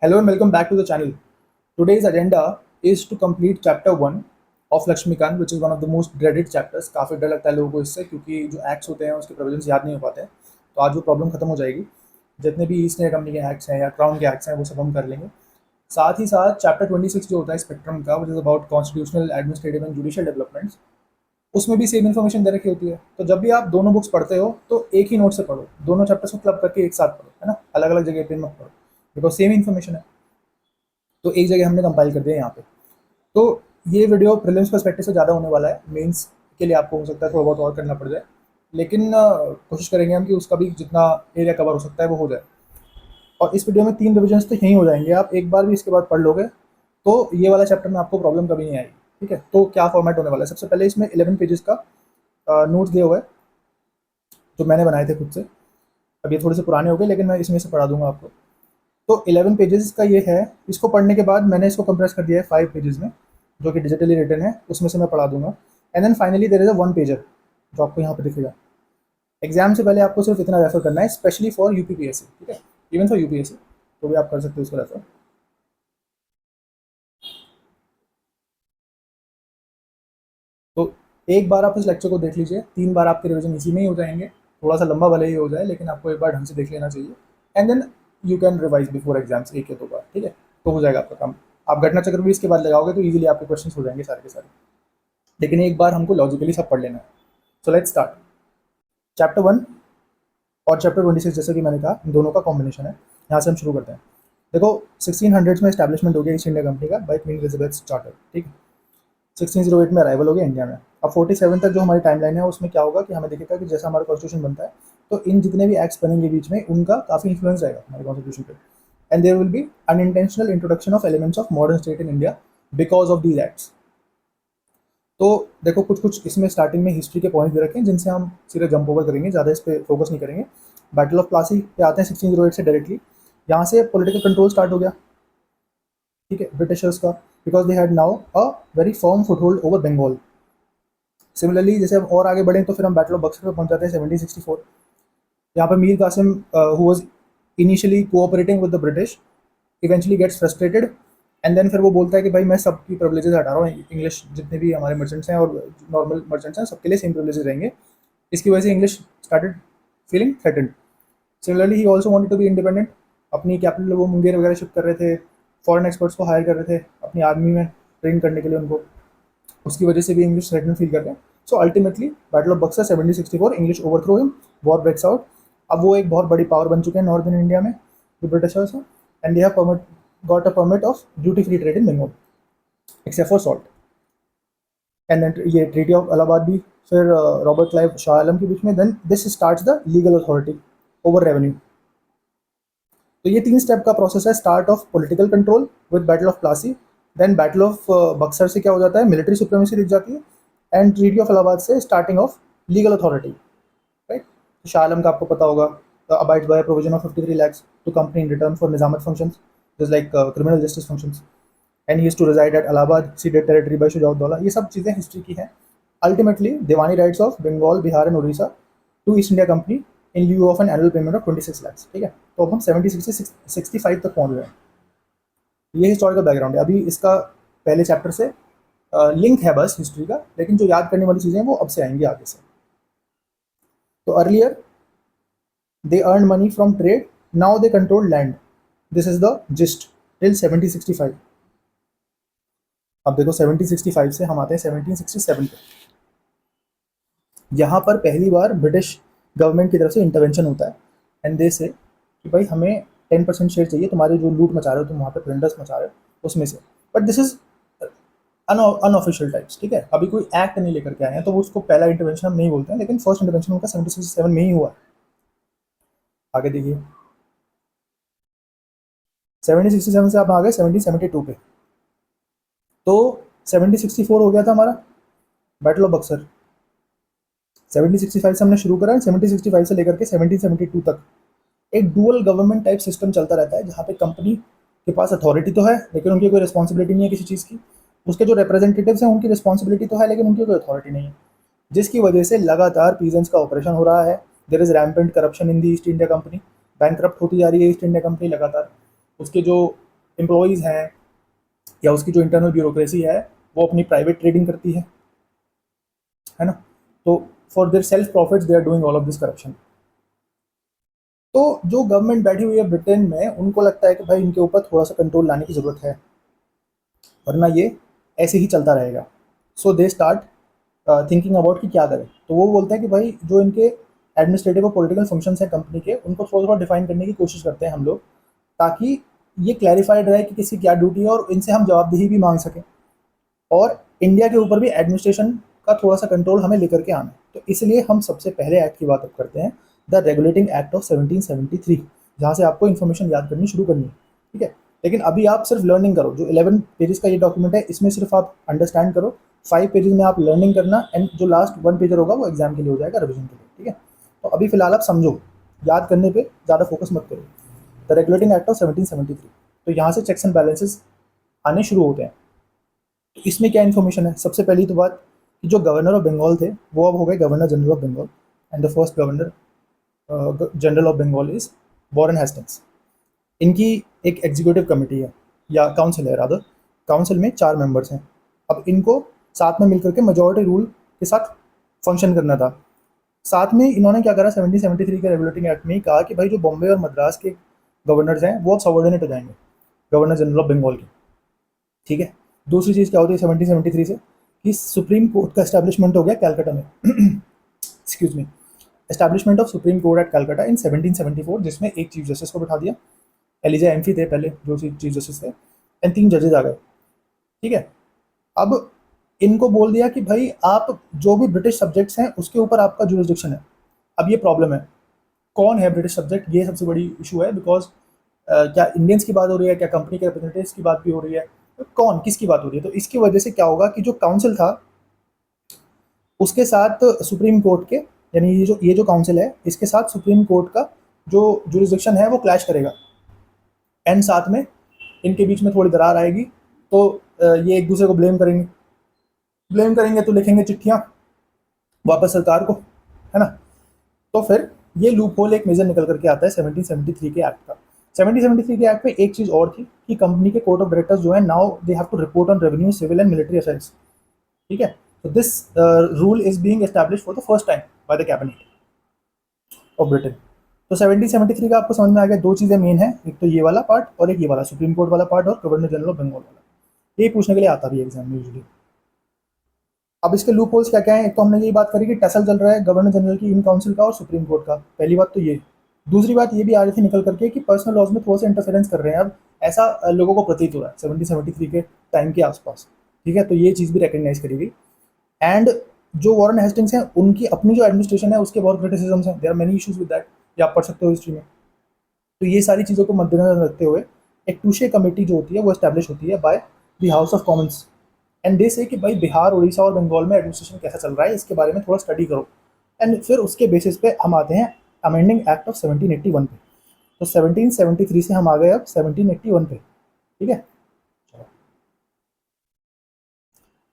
Hello and welcome back to the channel. Today's agenda is to complete chapter 1 of Lakshmikant, which is one of the most dreaded chapters. काफ़ी डर लगता है लोगों को इससे, क्योंकि जो एक्ट्स होते हैं उसके प्रोविजंस याद नहीं हो पाते हैं. तो आज वो प्रॉब्लम खत्म हो जाएगी. जितने भी ईस्ट इंडिया कंपनी के एक्ट्स हैं या क्राउन के एक्ट्स हैं वो सब हम कर लेंगे. साथ ही साथ चैप्टर 26 जो होता है स्पेक्ट्रम का, which is about constitutional, administrative and judicial developments, उसमें भी सेम इन्फॉर्मेशन दे रखी होती है. तो जब भी आप दोनों बुक्स पढ़ते हो तो एक ही नोट से पढ़ो, दोनों चैप्टर्स को क्लब करके एक साथ पढ़ो, है ना. अलग अलग जगह पे मत पढ़ो, बिकॉज सेम इन्फॉर्मेशन है. तो एक जगह हमने कंपाइल कर दिया यहाँ पे. तो ये वीडियो प्रीलिम्स पर्सपेक्टिव से ज़्यादा होने वाला है. मेंस के लिए आपको हो सकता है थोड़ा बहुत और करना पड़ जाए, लेकिन कोशिश करेंगे हम कि उसका भी जितना एरिया कवर हो सकता है वो हो जाए. और इस वीडियो में 3 रिविजन्स तो यहीं हो जाएंगे. आप एक बार भी इसके बाद पढ़ लोगे तो ये वाला चैप्टर में आपको प्रॉब्लम कभी नहीं आएगी. ठीक है. तो क्या फॉर्मेट होने वाला है, सबसे पहले इसमें 11 पेजेस का नोट्स दिए हुए हैं जो मैंने बनाए थे खुद से. अब ये थोड़े से पुराने हो गए, लेकिन मैं इसमें से पढ़ा दूंगा आपको. तो 11 पेजेस का ये है. इसको पढ़ने के बाद मैंने इसको कंप्रेस कर दिया है 5 पेजेस में, जो कि डिजिटली रिटन है, उसमें से मैं पढ़ा दूंगा. And then finally there is a 1 pager जो आपको यहाँ पे दिखेगा. एग्जाम से पहले आपको सिर्फ इतना रेफर करना है, स्पेशली फॉर यूपीपीएससी. ठीक है. इवन फॉर यूपीएससी तो भी आप कर सकते हो इसको रेफर. तो एक बार आप इस लेक्चर को देख लीजिए, 3 बार आपके रिविजन इसी में ही हो जाएंगे. थोड़ा सा लंबा भले ही हो जाए, लेकिन आपको एक बार ढंग से देख लेना चाहिए. And then you can revise before exams 1 या 2 बार. ठीक है. तो हो जाएगा आपका काम. आप घटना चक्र भी इसके बाद लगाओगे तो इजीली आपके क्वेश्चन हो जाएंगे सारे के सारे. लेकिन एक बार हमको लॉजिकली सब पढ़ लेना है. So let's start. चैप्टर 1 और चैप्टर 26, जैसे कि मैंने कहा, इन दोनों का कॉम्बिनेशन है. यहाँ से हम शुरू करते हैं. देखो, 1600s में इस्टेब्लिशमेंट हो गया ईस्ट इंडिया कंपनी का बाय क्वीन एलिजाबेथ चार्टर. ठीक है. 1608 में अराइवल हो गया इंडिया में. अब 47 तक जो हमारी टाइमलाइन है उसमें क्या होगा कि हमें दिखेगा कि जैसा हमारा कॉन्स्टिट्यूशन बनता है तो इन जितने भी एक्ट्स बनेंगे बीच में उनका काफ़ी इन्फ्लुएंस रहेगा हमारे कॉन्स्टिट्यूशन पे. And there will be unintentional introduction of elements of modern state in India because of these acts. तो देखो, कुछ कुछ इसमें स्टार्टिंग में हिस्ट्री के पॉइंट्स दे रखे हैं जिनसे हम सीधे जंप ओवर करेंगे, ज़्यादा इस पर फोकस नहीं करेंगे. बैटल ऑफ प्लासी पे आते हैं 1608 से डायरेक्टली. यहाँ से पॉलिटिकल कंट्रोल स्टार्ट हो गया. ठीक है, ब्रिटिशर्स का, because they had now a very firm foothold over Bengal. Similarly जैसे हम और आगे बढ़ें तो फिर हम बैटल ऑफ बक्सर पे पहुंच जाते हैं 1764. यहाँ पर Mir Qasim, who was initially cooperating with the British, eventually gets frustrated. And then फिर वो बोलता है कि भाई मैं सबकी प्रिविलेजेस हटा रहा हूँ, इंग्लिश जितने भी हमारे मर्चेंट्स हैं और नॉर्मल मर्चेंट्स हैं सबके लिए सेम प्रिविलेजेस रहेंगे. इसकी वजह से English started feeling threatened. Similarly he also wanted to be independent. अपनी कैपिटल वो मुंगेर वगैरह शिफ्ट कर रहे थे. फॉरेन एक्सपर्ट्स को हायर कर रहे थे अपनी आर्मी में ट्रेन करने के लिए उनको. उसकी वजह से भी इंग्लिश थ्रेटन फील कर रहे हैं. So ultimately battle of Buxar 1764, English overthrow him, war breaks out. अब वो एक बहुत बड़ी पावर बन चुके हैं नॉर्दर्न इंडिया में, जो ब्रिटिशर्स हैं. And they have got a permit of duty free trade in Bengal except for salt. And then ये ट्रीटी ऑफ इलाहाबाद भी फिर रॉबर्ट क्लाइव शाह आलम के बीच में. Then this starts the legal authority over revenue. तो ये 3 स्टेप का प्रोसेस है. Start of political control with battle of Plassey. Then battle of Buxar से क्या हो जाता है, मिलिट्री सुप्रीमेसी दिख जाती है. एंड ट्रीटी ऑफ इलाहाबाद से starting of legal authority. Right. Shah Alam का आपको पता होगा, abides by provision of 53 lakhs to company in return for Nizamat functions just like criminal justice functions. And he is to reside at Allahabad, ceded territory by Shujauddaula. ये सब चीज़ें history की हैं. Ultimately Diwani rights of Bengal, Bihar and Orissa to East India Company in lieu of an annual payment of 26 lakhs. ठीक है. तो अब हम 65 तक पहुंच गए. ये हिस्टोरिकल बैकग्राउंड है. अभी इसका पहले चैप्टर से लिंक है बस हिस्ट्री का, लेकिन जो याद करने वाली चीज़ें हैं वो अब से आएंगी आगे से. तो earlier they earn money from trade, now they control land. This is the gist till 1765. अब देखो 1765 से हम आते हैं 1767 पे. यहाँ पर पहली बार ब्रिटिश गवर्नमेंट की तरफ से इंटरवेंशन होता है. एंड दे से कि भाई हमें 10% शेयर चाहिए, तुम्हारे जो लूट मचा रहे हो, तुम वहाँ पे प्लंडर्स मचा रहे हो उसमें से. But this is unofficial types. ठीक है. अभी कोई एक्ट नहीं लेकर के आए हैं तो वो उसको पहला इंटरवेंशन हम नहीं बोलते हैं, लेकिन फर्स्ट इंटरवेंशन उनका 1767 में ही हुआ. आगे देखिए, 1767 से आप आ गए 1772 पे. तो 1764 हो गया था हमारा बैटल ऑफ बक्सर. 1765 से हमने शुरू करा. 1765 से लेकर के 1772 तक एक डुअल गवर्नमेंट टाइप सिस्टम चलता रहता है, जहाँ पे कंपनी के पास अथॉरिटी तो है लेकिन उनकी कोई रिस्पॉन्सिबिलिटी नहीं है किसी चीज़ की. उसके जो रिप्रेजेंटेटिव्स हैं उनकी रिस्पॉन्सिबिलिटी तो है लेकिन उनकी कोई अथॉरिटी नहीं है, जिसकी वजह से लगातार पीजेंट्स का ऑपरेशन हो रहा है. There is rampant corruption in the east India Company. Bankrupt होती जा रही है ईस्ट इंडिया कंपनी लगातार. उसके जो एम्प्लॉयज़ हैं या उसकी जो इंटरनल ब्यूरोक्रेसी है वो अपनी प्राइवेट ट्रेडिंग करती है ना। तो for their self profits they are doing all of this corruption. तो जो गवर्नमेंट बैठी हुई है ब्रिटेन में, उनको लगता है कि भाई इनके ऊपर थोड़ा सा कंट्रोल लाने की ज़रूरत है, वरना ये ऐसे ही चलता रहेगा। सो दे स्टार्ट थिंकिंग अबाउट कि क्या करें। तो वो बोलते हैं कि भाई जो इनके एडमिनिस्ट्रेटिव और पॉलिटिकल फंक्शंस हैं कंपनी के, उनको थोड़ा थोड़ा डिफाइन करने की कोशिश करते हैं हम लोग, ताकि ये क्लैरिफाइड रहे कि किसकी क्या ड्यूटी है और इनसे हम जवाबदेही भी मांग सकें। और इंडिया के ऊपर भी एडमिनिस्ट्रेशन का थोड़ा सा कंट्रोल हमें लेकर के आना है। तो इसलिए हम सबसे पहले एक्ट की बात अब करते हैं, द रेगुलेटिंग एक्ट ऑफ 1773, जहाँ से आपको इन्फॉर्मेशन याद करनी शुरू करनी है। ठीक है, लेकिन अभी आप सिर्फ लर्निंग करो। जो 11 पेजेस का ये डॉक्यूमेंट है, इसमें सिर्फ आप अंडरस्टैंड करो, 5 पेजेस में आप लर्निंग करना, एंड जो लास्ट 1 पेजर होगा वो एग्जाम के लिए हो जाएगा, रिविजन के लिए। ठीक है, तो अभी फिलहाल आप समझो, याद करने पे ज़्यादा फोकस मत करो। द रेगुलेटिंग एक्ट ऑफ 1773, तो यहाँ से चेक्स एंड बैलेंसेस आने शुरू होते हैं। तो इसमें क्या इन्फॉर्मेशन है? सबसे पहली तो बात कि जो गवर्नर ऑफ बंगाल थे वो अब हो गए governor general of Bengal, and the first governor general of Bengal is Warren Hastings. इनकी एक एग्जीक्यूटिव कमेटी है या काउंसिल है रादर, काउंसिल में 4 मेंबर्स हैं। अब इनको साथ में मिलकर के मेजॉरिटी रूल के साथ फंक्शन करना था। साथ में इन्होंने क्या करा, 1773 के रेगुलेटिंग एक्ट में ही कहा कि भाई जो बॉम्बे और मद्रास के गवर्नर्स हैं वो अब सबॉर्डिनेट हो जाएंगे गवर्नर जनरल ऑफ बंगाल के। ठीक है, दूसरी चीज़ क्या होती है 1773 से, कि सुप्रीम कोर्ट का एस्टैब्लिशमेंट हो गया कैलकाटा में। Excuse me, establishment of Supreme Court at Calcutta in 1774, जिसमें एक चीफ जस्टिस को बिठा दिया, एलिजा एम्फी थे पहले जो चीफ जस्टिस थे, एंड 3 जजेस आ गए। ठीक है, अब इनको बोल दिया कि भाई आप जो भी ब्रिटिश सब्जेक्ट्स हैं उसके ऊपर आपका जुरिस्डिक्शन है। अब ये प्रॉब्लम है, कौन है ब्रिटिश सब्जेक्ट, ये सबसे बड़ी इशू है। बिकॉज क्या इंडियंस की बात हो रही है, क्या कंपनी के रिप्रेजेंटेटिव्स की बात भी हो रही है, तो कौन किसकी बात हो रही है? तो इसकी वजह से क्या होगा कि जो काउंसिल था उसके साथ सुप्रीम कोर्ट के, यानी ये जो काउंसिल है इसके साथ सुप्रीम कोर्ट का जो जुरिस्डिक्शन है वो क्लैश करेगा, एंड साथ में इनके बीच में थोड़ी दरार आएगी। तो ये एक दूसरे को ब्लेम करेंगे तो लिखेंगे चिट्ठियाँ वापस सरकार को, है ना। तो फिर ये लूप होल एक मेजर निकल करके आता है 1773 के एक्ट का। 1773 के एक्ट में एक चीज़ और थी कि कंपनी के कोर्ट ऑफ डायरेक्टर्स जो है now they have to report on revenue, civil and military affairs. ठीक है, तो this rule is being establish for the first time by the cabinet of Britain. तो 1773 का आपको समझ में आ गया, 2 चीज़ें मेन है, एक तो ये वाला पार्ट और एक ये वाला सुप्रीम कोर्ट वाला पार्ट और गवर्नर जनरल ऑफ बंगाल वाला। ये पूछने के लिए आता भी है एग्जाम में यूजुअली। अब इसके लूप होल्स क्या क्या है? एक तो हमने यही बात करी कि टसल चल रहा है गवर्नर जनरल की, इन काउंसिल का और सुप्रीम कोर्ट का, पहली बात तो ये। दूसरी बात ये भी आ रही थी निकल करके कि पर्सनल लॉज में थोड़ा सा इंटरफेरेंस कर रहे हैं अब, ऐसा लोगों को प्रतीत हो रहा है 1773 के टाइम के आसपास। ठीक है, तो ये चीज़ भी रिकग्नाइज करी गई। एंड जो वॉरेन हेस्टिंग्स हैं उनकी अपनी जो एडमिनिस्ट्रेशन है उसके बहुत क्रिटिसिज्म्स हैं, there are many issues with that, ये आप पढ़ सकते हो हिस्ट्री में। तो ये सारी चीज़ों को मद्देनजर रखते हुए एक टूशे कमेटी जो होती है वो एस्टैब्लिश होती है by the house of Commons, and they से कि भाई बिहार, उड़ीसा और बंगाल में एडमिनिस्ट्रेशन कैसा चल रहा है इसके बारे में थोड़ा स्टडी करो, एंड फिर उसके बेसिस पे हम आते हैं अमेंडिंग एक्ट ऑफ 1781 पे। तो 1773 से हम आ गए अब 1781 पे। ठीक है,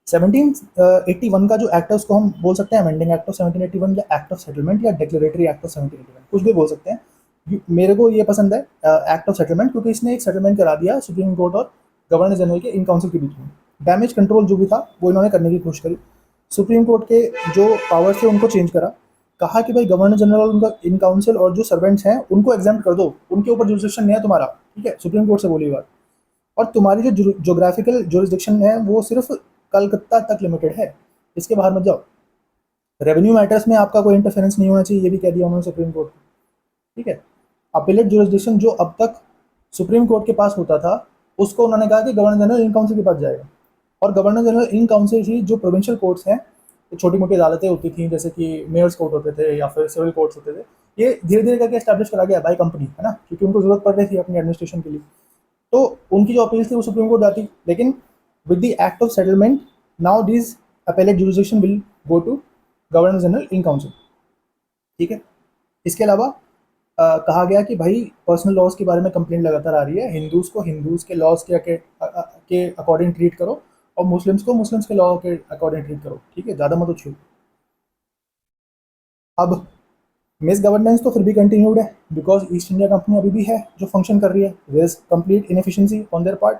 1781 का जो एक्ट है उसको हम बोल सकते हैं अमेंडिंग एक्ट ऑफ 1781 या एक्ट ऑफ सेटलमेंट या डिक्लेरेटरी एक्ट ऑफ 1781, कुछ भी बोल सकते हैं। मेरे को ये पसंद है एक्ट ऑफ सेटलमेंट, क्योंकि इसने एक सेटलमेंट करा दिया सुप्रीम कोर्ट और गवर्नर जनरल के इन काउंसिल के बीच में। डैमेज कंट्रोल जो भी था वो इन्होंने करने की कोशिश करी, सुप्रीम कोर्ट के जो पावर्स थे उनको चेंज करा, कहा कि भाई गवर्नर जनरल उनका इन काउंसिल और जो सर्वेंट्स हैं उनको एग्जाम कर दो, उनके ऊपर जुरिस्डिक्शन नहीं है तुम्हारा। ठीक है, सुप्रीम कोर्ट से बोली बात। और तुम्हारी जो जोग्राफिकल जुरिस्डिक्शन है वो सिर्फ कलकत्ता तक लिमिटेड है, इसके बाहर मत जाओ। रेवेन्यू मैटर्स में आपका कोई इंटरफेरेंस नहीं होना चाहिए, ये भी कह दिया उन्होंने सुप्रीम कोर्ट को। ठीक है, अपीलेट जुरिस्डिक्शन जो अब तक सुप्रीम कोर्ट के पास होता था उसको उन्होंने कहा कि गवर्नर जनरल इन काउंसिल के पास जाएगा, और गवर्नर जनरल इन काउंसिल ही जो प्रोविंशियल कोर्ट्स हैं, छोटी मोटी अदालतें होती थी जैसे कि मेयर्स कोर्ट होते थे या फिर सिविल कोर्ट्स होते थे, ये धीरे धीरे करके एस्टैब्लिश करा गया बाई कंपनी, है ना, क्योंकि उनको जरूरत पड़ रही थी अपनी एडमिनिस्ट्रेशन के लिए। तो उनकी जो अपील्स थी वो सुप्रीम कोर्ट जाती, लेकिन with the act of settlement now this appellate jurisdiction will go to governor general in council. ठीक है, इसके अलावा कहा गया कि भाई पर्सनल लॉज के बारे में कंप्लेंट लगातार आ रही है, हिंदूज़ को हिंदूज़ के लॉज के अकॉर्डिंग ट्रीट करो और मुस्लिम्स को मुस्लिम्स के लॉ के अकॉर्डिंग ट्रीट करो। ठीक है, ज़्यादा मत उछलो। अब मिस गवर्नेंस तो फिर भी कंटिन्यूड है, बिकॉज ईस्ट इंडिया कंपनी अभी भी है जो फंक्शन कर रही है। There is complete inefficiency on their part.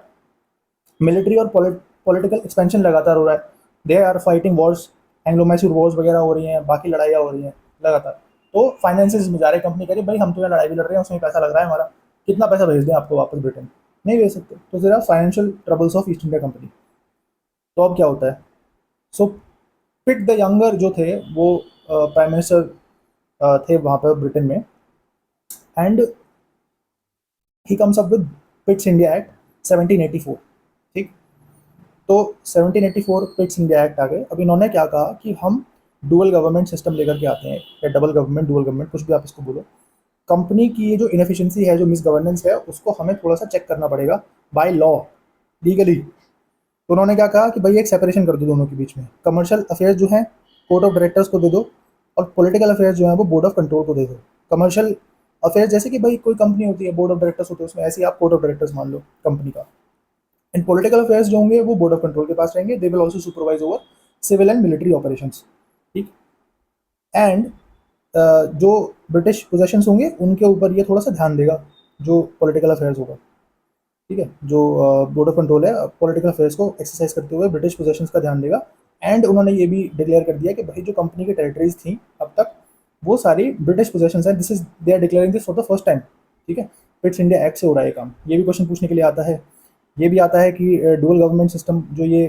Military और पॉलिटिकल एक्सपेंशन लगातार हो रहा है। They are fighting wars, Anglo Mysore wars वगैरह हो रही हैं, बाकी लड़ाइयाँ हो रही हैं लगातार। तो फाइनेंसिस में जा रही कंपनी, कह रही भाई हम तो यहाँ लड़ाई भी लड़ रहे हैं, उसमें पैसा लग रहा है हमारा, कितना पैसा भेज दें आपको वापस ब्रिटेन? नहीं भेज सकते। तो जरा financial troubles of East India Company. तो अब क्या होता है? सो पिट द यंगर जो थे वो प्राइम मिनिस्टर थे वहाँ पर ब्रिटेन में, and he comes up with Pitt's India act 1784। ठीक। तो 1784 पिट्स इंडिया एक्ट आ गए। अब इन्होंने क्या कहा कि हम डुअल गवर्नमेंट सिस्टम लेकर के आते हैं, या डबल गवर्नमेंट, डुअल गवर्नमेंट, कुछ भी आप इसको बोलो। कंपनी की ये जो इनएफिशिएंसी है, जो मिस गवर्नेंस है, उसको हमें थोड़ा सा चेक करना पड़ेगा बाय लॉ, लीगली। तो उन्होंने क्या कहा कि भाई एक सेपरेशन कर दो दोनों के बीच में। कमर्शियल अफेयर्स जो हैं कोर्ट ऑफ डायरेक्टर्स को दे दो, और पॉलिटिकल अफेयर्स जो है वो बोर्ड ऑफ कंट्रोल को दे दो। कमर्शियल अफेयर्स जैसे कि भाई कोई कंपनी होती है, बोर्ड ऑफ डायरेक्टर्स होते हैं उसमें, ऐसे ही आप कोर्ट ऑफ डायरेक्टर्स मान लो कंपनी का। एंड पॉलिटिकल अफेयर्स जो होंगे वो बोर्ड ऑफ कंट्रोल के पास रहेंगे। They will also supervise over civil and military operations. ठीक। एंड जो ब्रिटिश पोजेशंस होंगे उनके ऊपर ये थोड़ा सा ध्यान देगा, जो पॉलिटिकल अफेयर्स होगा। ठीक है, जो बोर्ड ऑफ कंट्रोल है पॉलिटिकल अफेयर्स को एक्सरसाइज करते हुए ब्रिटिश पोजेशंस का ध्यान देगा। एंड उन्होंने ये भी डिक्लेयर कर दिया कि भाई जो कंपनी की टेरिटरीज थी अब तक, वो सारी ब्रिटिश पोजेशंस हैं। This is they are declaring this for the first time. ठीक है, पिट्स इंडिया एक्ट से हो रहा है ये काम। ये भी क्वेश्चन पूछने के लिए आता है। ये भी आता है कि डुअल गवर्नमेंट सिस्टम जो ये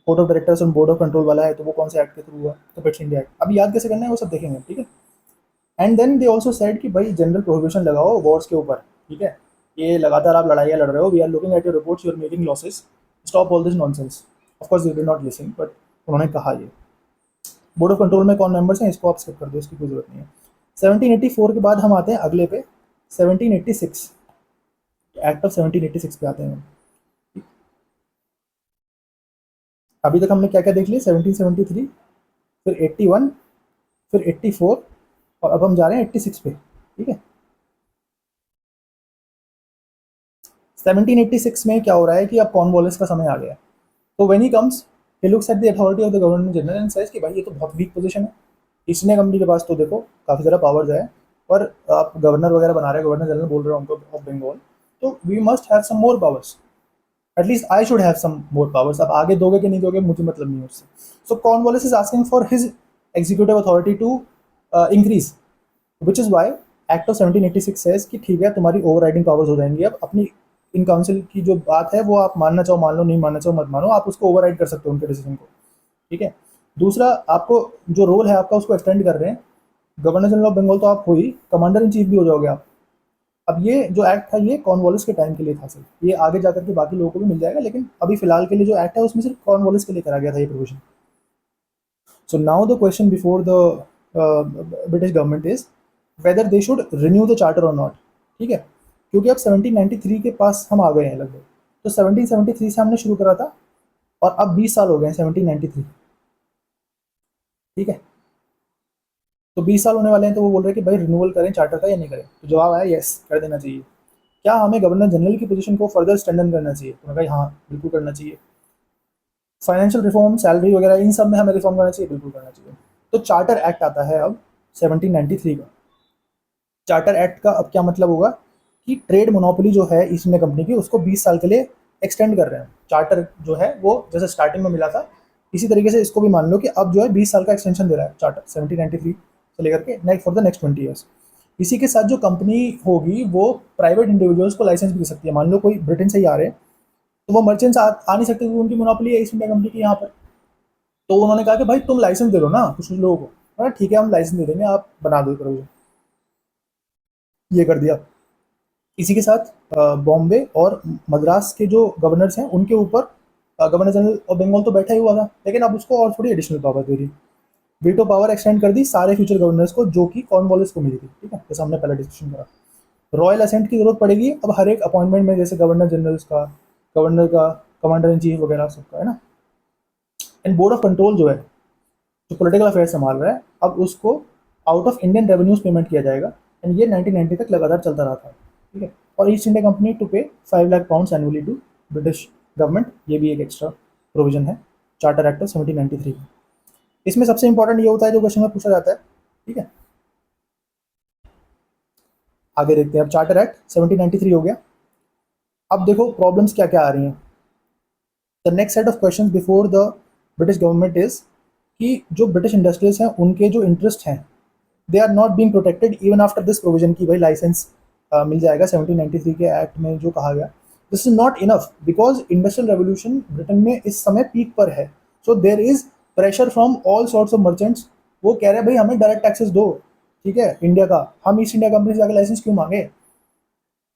बोर्ड ऑफ डायरेक्टर्स और बोर्ड ऑफ कंट्रोल वाला है, तो वो कौन से एक्ट के थ्रू हुआ? तो पिट्स इंडिया एक्ट। अभी याद कैसे करना है वो सब देखेंगे। ठीक है। And then they also said कि भाई जनरल प्रोहिबिशन लगाओ वॉर्स के ऊपर। ठीक है, ये लगातार आप लड़ाइयाँ लड़ रहे हो, we are looking at your reports, you are making losses, stop all this nonsense. Of course they did not listen, but उन्होंने कहा ये। बोर्ड ऑफ कंट्रोल में कौन मेंबर्स हैं इसको आप स्किप कर दो, इसकी कोई जरूरत नहीं है। 1784 के बाद हम आते हैं अगले पे, 1786, एक्ट ऑफ 1786 पे आते हैं। अभी तक हमने क्या क्या देख लिया? 1773, फिर 81, फिर 84, और अब हम जा रहे हैं 86 पे। ठीक है। 1786 में क्या हो रहा है कि अब कॉर्नवालिस का समय आ गया। तो when he comes, he looks at the authority of the governor general and says कि भाई ये तो बहुत वीक पोजीशन है। ईस्ट इंडिया कंपनी के पास तो देखो काफ़ी ज़्यादा पावर्स है, पर आप गवर्नर वगैरह बना रहे हैं, गवर्नर जनरल बोल रहे हो उनको ऑफ बंगाल, तो we must have some more powers. At least I should have some more powers. आप आगे दोगे कि नहीं दोगे मुझे मतलब नहीं है उससे। So Cornwallis is asking for his executive authority to increase, which is by act of 1786 says कि ठीक है तुम्हारी ओवर राइडिंग पावर्स हो जाएंगी। अब अपनी इन काउंसिल की जो बात है वो आप मानना चाहो मान लो, नहीं मानना चाहो मत मानो, आप उसको ओवर कर सकते हो उनके डिसीजन को। ठीक है। दूसरा, आपको जो रोल है आपका उसको एक्सटेंड कर रहे हैं। गवर्नर जनरल ऑफ बंगाल तो आप हो ही, कमांडर इन चीफ भी हो जाओगे आप। अब ये जो एक्ट था ये कॉर्नवालिस के टाइम के लिए था सिर्फ, ये आगे जाकर के बाकी लोगों को भी मिल जाएगा, लेकिन अभी फिलहाल के लिए जो एक्ट है उसमें सिर्फ कॉर्नवालिस के लिए करा गया था ये provision. So now the question before the British government is whether they should renew the charter और नॉट। ठीक है, क्योंकि अब 1793 के पास हम आ गए हैं लगभग। तो 1773 से हमने शुरू करा था, और अब 20 साल हो गए हैं 1793। ठीक है, तो 20 साल होने वाले हैं, तो वो बोल रहे हैं कि भाई रिन्यूअल करें चार्टर का या नहीं करें। तो जवाब आया यस, कर देना चाहिए। क्या हमें गवर्नर जनरल की पोजीशन को फर्दर स्ट्रेंथन करना चाहिए? तो मैं कहा हाँ बिल्कुल करना चाहिए। फाइनेंशियल रिफॉर्म, सैलरी वगैरह, इन सब में हमें रिफॉर्म करना चाहिए, बिल्कुल करना चाहिए। तो चार्टर एक्ट आता है अब 1793 का। चार्टर एक्ट का अब क्या मतलब होगा कि ट्रेड मोनोपोली जो है ईस्ट इंडिया कंपनी की उसको 20 साल के लिए एक्सटेंड कर रहे हैं। चार्टर जो है वो जैसे स्टार्टिंग में मिला था, इसी तरीके से इसको भी मान लो कि अब जो है 20 साल का एक्सटेंशन दे रहा है चार्टर 1793 से लेकर के next for the next 20 years. इसी के साथ जो कंपनी होगी वो प्राइवेट इंडिविजुअल्स को लाइसेंस भी दे सकती है। मान लो कोई ब्रिटेन से ही आ रहे हैं, तो वो मर्चेंट्स आ नहीं सकते क्योंकि उनकी मोनोपोली है ईस्ट इंडिया कंपनी की यहाँ पर। तो उन्होंने कहा कि भाई तुम लाइसेंस दे दो ना कुछ लोगों को। बोला ठीक है हम लाइसेंस दे देंगे, आप बना दो प्रोविजन। ये कर दिया। इसी के साथ बॉम्बे और मद्रास के जो गवर्नर्स हैं उनके ऊपर गवर्नर जनरल ऑफ बंगाल तो बैठा ही हुआ था, लेकिन अब उसको और थोड़ी एडिशनल पावर दे दी। वीटो पावर एक्सटेंड कर दी सारे फ्यूचर गवर्नर्स को, जो कि कॉर्नवालिस को मिली थी। ठीक है, जैसे हमने पहले डिस्कशन करा। रॉयल असेंट की जरूरत पड़ेगी अब हर एक अपॉइंटमेंट में, जैसे गवर्नर जनरल्स का, गवर्नर का, कमांडर इन चीफ वगैरह सबका, है ना। एंड बोर्ड ऑफ कंट्रोल जो है, जो पॉलिटिकल अफेयर संभाल रहा है, अब उसको out of Indian revenues payment किया जाएगा। एंड ये 1990 तक लगातार चलता रहा था। ठीक है, और east India company to pay 5 lakh pounds annually to British government. ये भी एक एक्स्ट्रा प्रोविजन है चार्टर एक्ट ऑफ 1793 का। इसमें सबसे इंपॉर्टेंट ये होता है जो क्वेश्चन में पूछा जाता है। ठीक है, आगे देखते हैं। अब चार्टर एक्ट 1793 हो गया। अब देखो प्रॉब्लम्स क्या क्या आ रही हैं। The next set of questions before the British government is कि जो ब्रिटिश इंडस्ट्रीज हैं उनके जो इंटरेस्ट हैं they are not being protected even after this provision की भाई लाइसेंस मिल जाएगा 1793 के एक्ट में जो कहा गया। This is not enough because industrial revolution Britain में इस समय पीक पर है। So there is pressure from all sorts of merchants. वो कह रहे हैं भाई हमें डायरेक्ट टैक्सेस दो, ठीक है, इंडिया का, हम ईस्ट इंडिया कंपनी से जाकर लाइसेंस क्यों मांगे?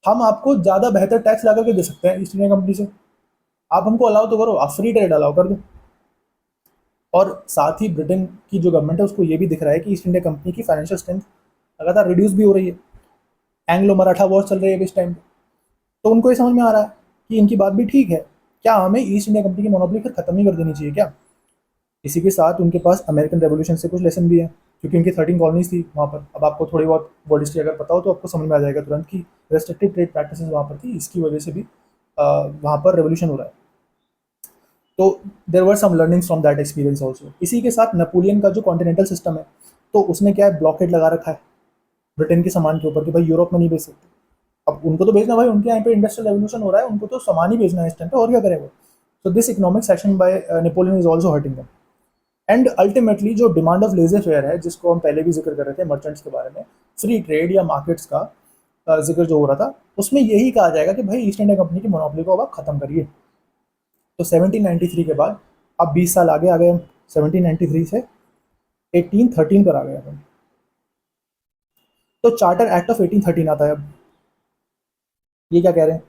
हम आपको ज़्यादा बेहतर टैक्स लगा के दे सकते हैं ईस्ट इंडिया कंपनी से, आप हमको अलाउ तो करो, आप फ्री ट्रेड अलाउ कर दो। और साथ ही ब्रिटेन की जो गवर्नमेंट है उसको ये भी दिख रहा है कि ईस्ट इंडिया कंपनी की फाइनेंशियल स्ट्रेंथ लगातार रिड्यूस भी हो रही है। एंग्लो मराठा वॉर चल रही है इस टाइम, तो उनको ये समझ में आ रहा है कि इनकी बात भी ठीक है, क्या हमें ईस्ट इंडिया कंपनी की मोनोपोली फिर खत्म ही कर देनी चाहिए क्या? इसी के साथ उनके पास अमेरिकन रेवोल्यूशन से कुछ लेसन भी है, क्योंकि उनकी 13 कॉलोनीज थी वहाँ पर। अब आपको थोड़ी बहुत वर्ल्ड हिस्ट्री अगर पता हो तो आपको समझ में आ जाएगा तुरंत कि रेस्ट्रिक्टिव ट्रेड प्रैक्टिसेस वहाँ पर थी, इसकी वजह से भी वहाँ पर रेवोल्यूशन हो रहा है। तो there were some learnings from that experience also. इसी के साथ नेपोलियन का जो कॉन्टिनेंटल सिस्टम है, तो उसने क्या है, ब्लॉकेट लगा रखा है ब्रिटेन के सामान के ऊपर कि भाई यूरोप में नहीं बेच सकते। अब उनको तो बेचना भाई, उनके यहाँ पे इंडस्ट्रियल रेवोल्यूशन हो रहा है, उनको तो सामान ही बेचना है इस टाइम पे, और क्या करें वो। So this economic section by Napoleon is also hurting दम। एंड अल्टीमेटली जो डिमांड ऑफ लेजर फेयर है, जिसको हम पहले भी जिक्र कर रहे थे मर्चेंट्स के बारे में, फ्री ट्रेड या मार्केट्स का जिक्र जो हो रहा था, उसमें यही कहा जाएगा कि भाई ईस्ट इंडिया कंपनी की मोनोपोली को अब आप खत्म करिए। तो 1793 के बाद अब 20 साल आगे आ गए हम, 1793 से 1813 पर आ गए अपन। तो चार्टर एक्ट ऑफ 1813 आता है अब। ये क्या कह रहे हैं?